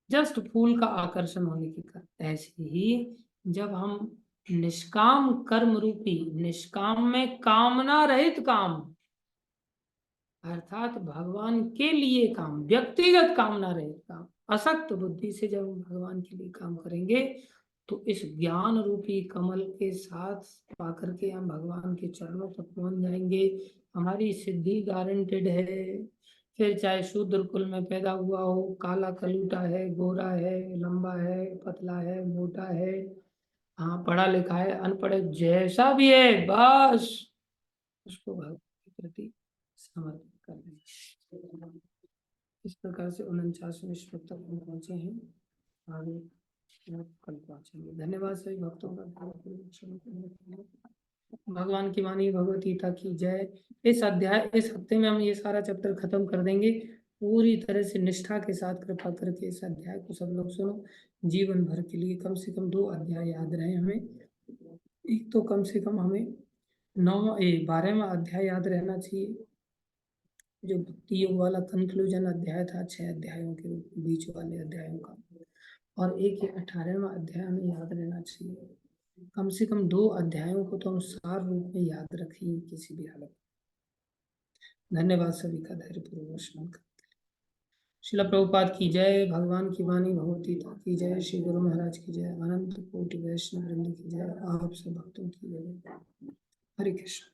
जस्ट फूल का आकर्षण होने के कारण। ऐसे ही जब हम निष्काम कर्म रूपी, निष्काम में कामना रहित काम, अर्थात भगवान के लिए काम, व्यक्तिगत कामना रहित काम, असक्त बुद्धि से जब हम भगवान के लिए काम करेंगे तो इस ज्ञान रूपी कमल के साथ पाकर के हम भगवान के चरणों तक पहुंच जाएंगे। हमारी सिद्धि गारंटेड है। फिर चाहे शूद्र कुल में पैदा हुआ हो, काला कलूटा है, गोरा है, लंबा है, पतला है, मोटा है, हाँ पढ़ा लिखा है, अनपढ़ है, जैसा भी है, बस उसको भगवान के प्रति समर्पित कर दें। इस प्रकार से 49वें श्लोक तक हम पहुंचे हैं। आगे कल पहुंचेंगे। धन्यवाद सभी भक्तों का भगवान की वाणी भगवत गीता की जय। इस अध्याय, इस हफ्ते में हम ये सारा चैप्टर खत्म कर देंगे। पूरी तरह से निष्ठा के साथ कृपा करके इस अध्याय को सब लोग सुनो। जीवन भर के लिए कम से कम 2 अध्याय याद रहे हमें। एक तो कम से कम हमें 12वां अध्याय याद रहना चाहिए, जो भक्ति योग वाला कंक्लूजन अध्याय था 6 अध्यायों के बीच वाले अध्यायों का। और एक 18वां अध्याय हमें याद रहना चाहिए। कम से कम 2 अध्यायों को तो हम सार रूप में याद रखें किसी भी हालत। धन्यवाद सभी का धैर्यपूर्वक श्रवण कर। शिला प्रभुपाद की जय। भगवान की वाणी भगवत गीता की जय। श्री गुरु महाराज की जय। अनंत कोटि वैष्णव वृंद की जय। आप सब भक्तों की जय। हरे कृष्ण।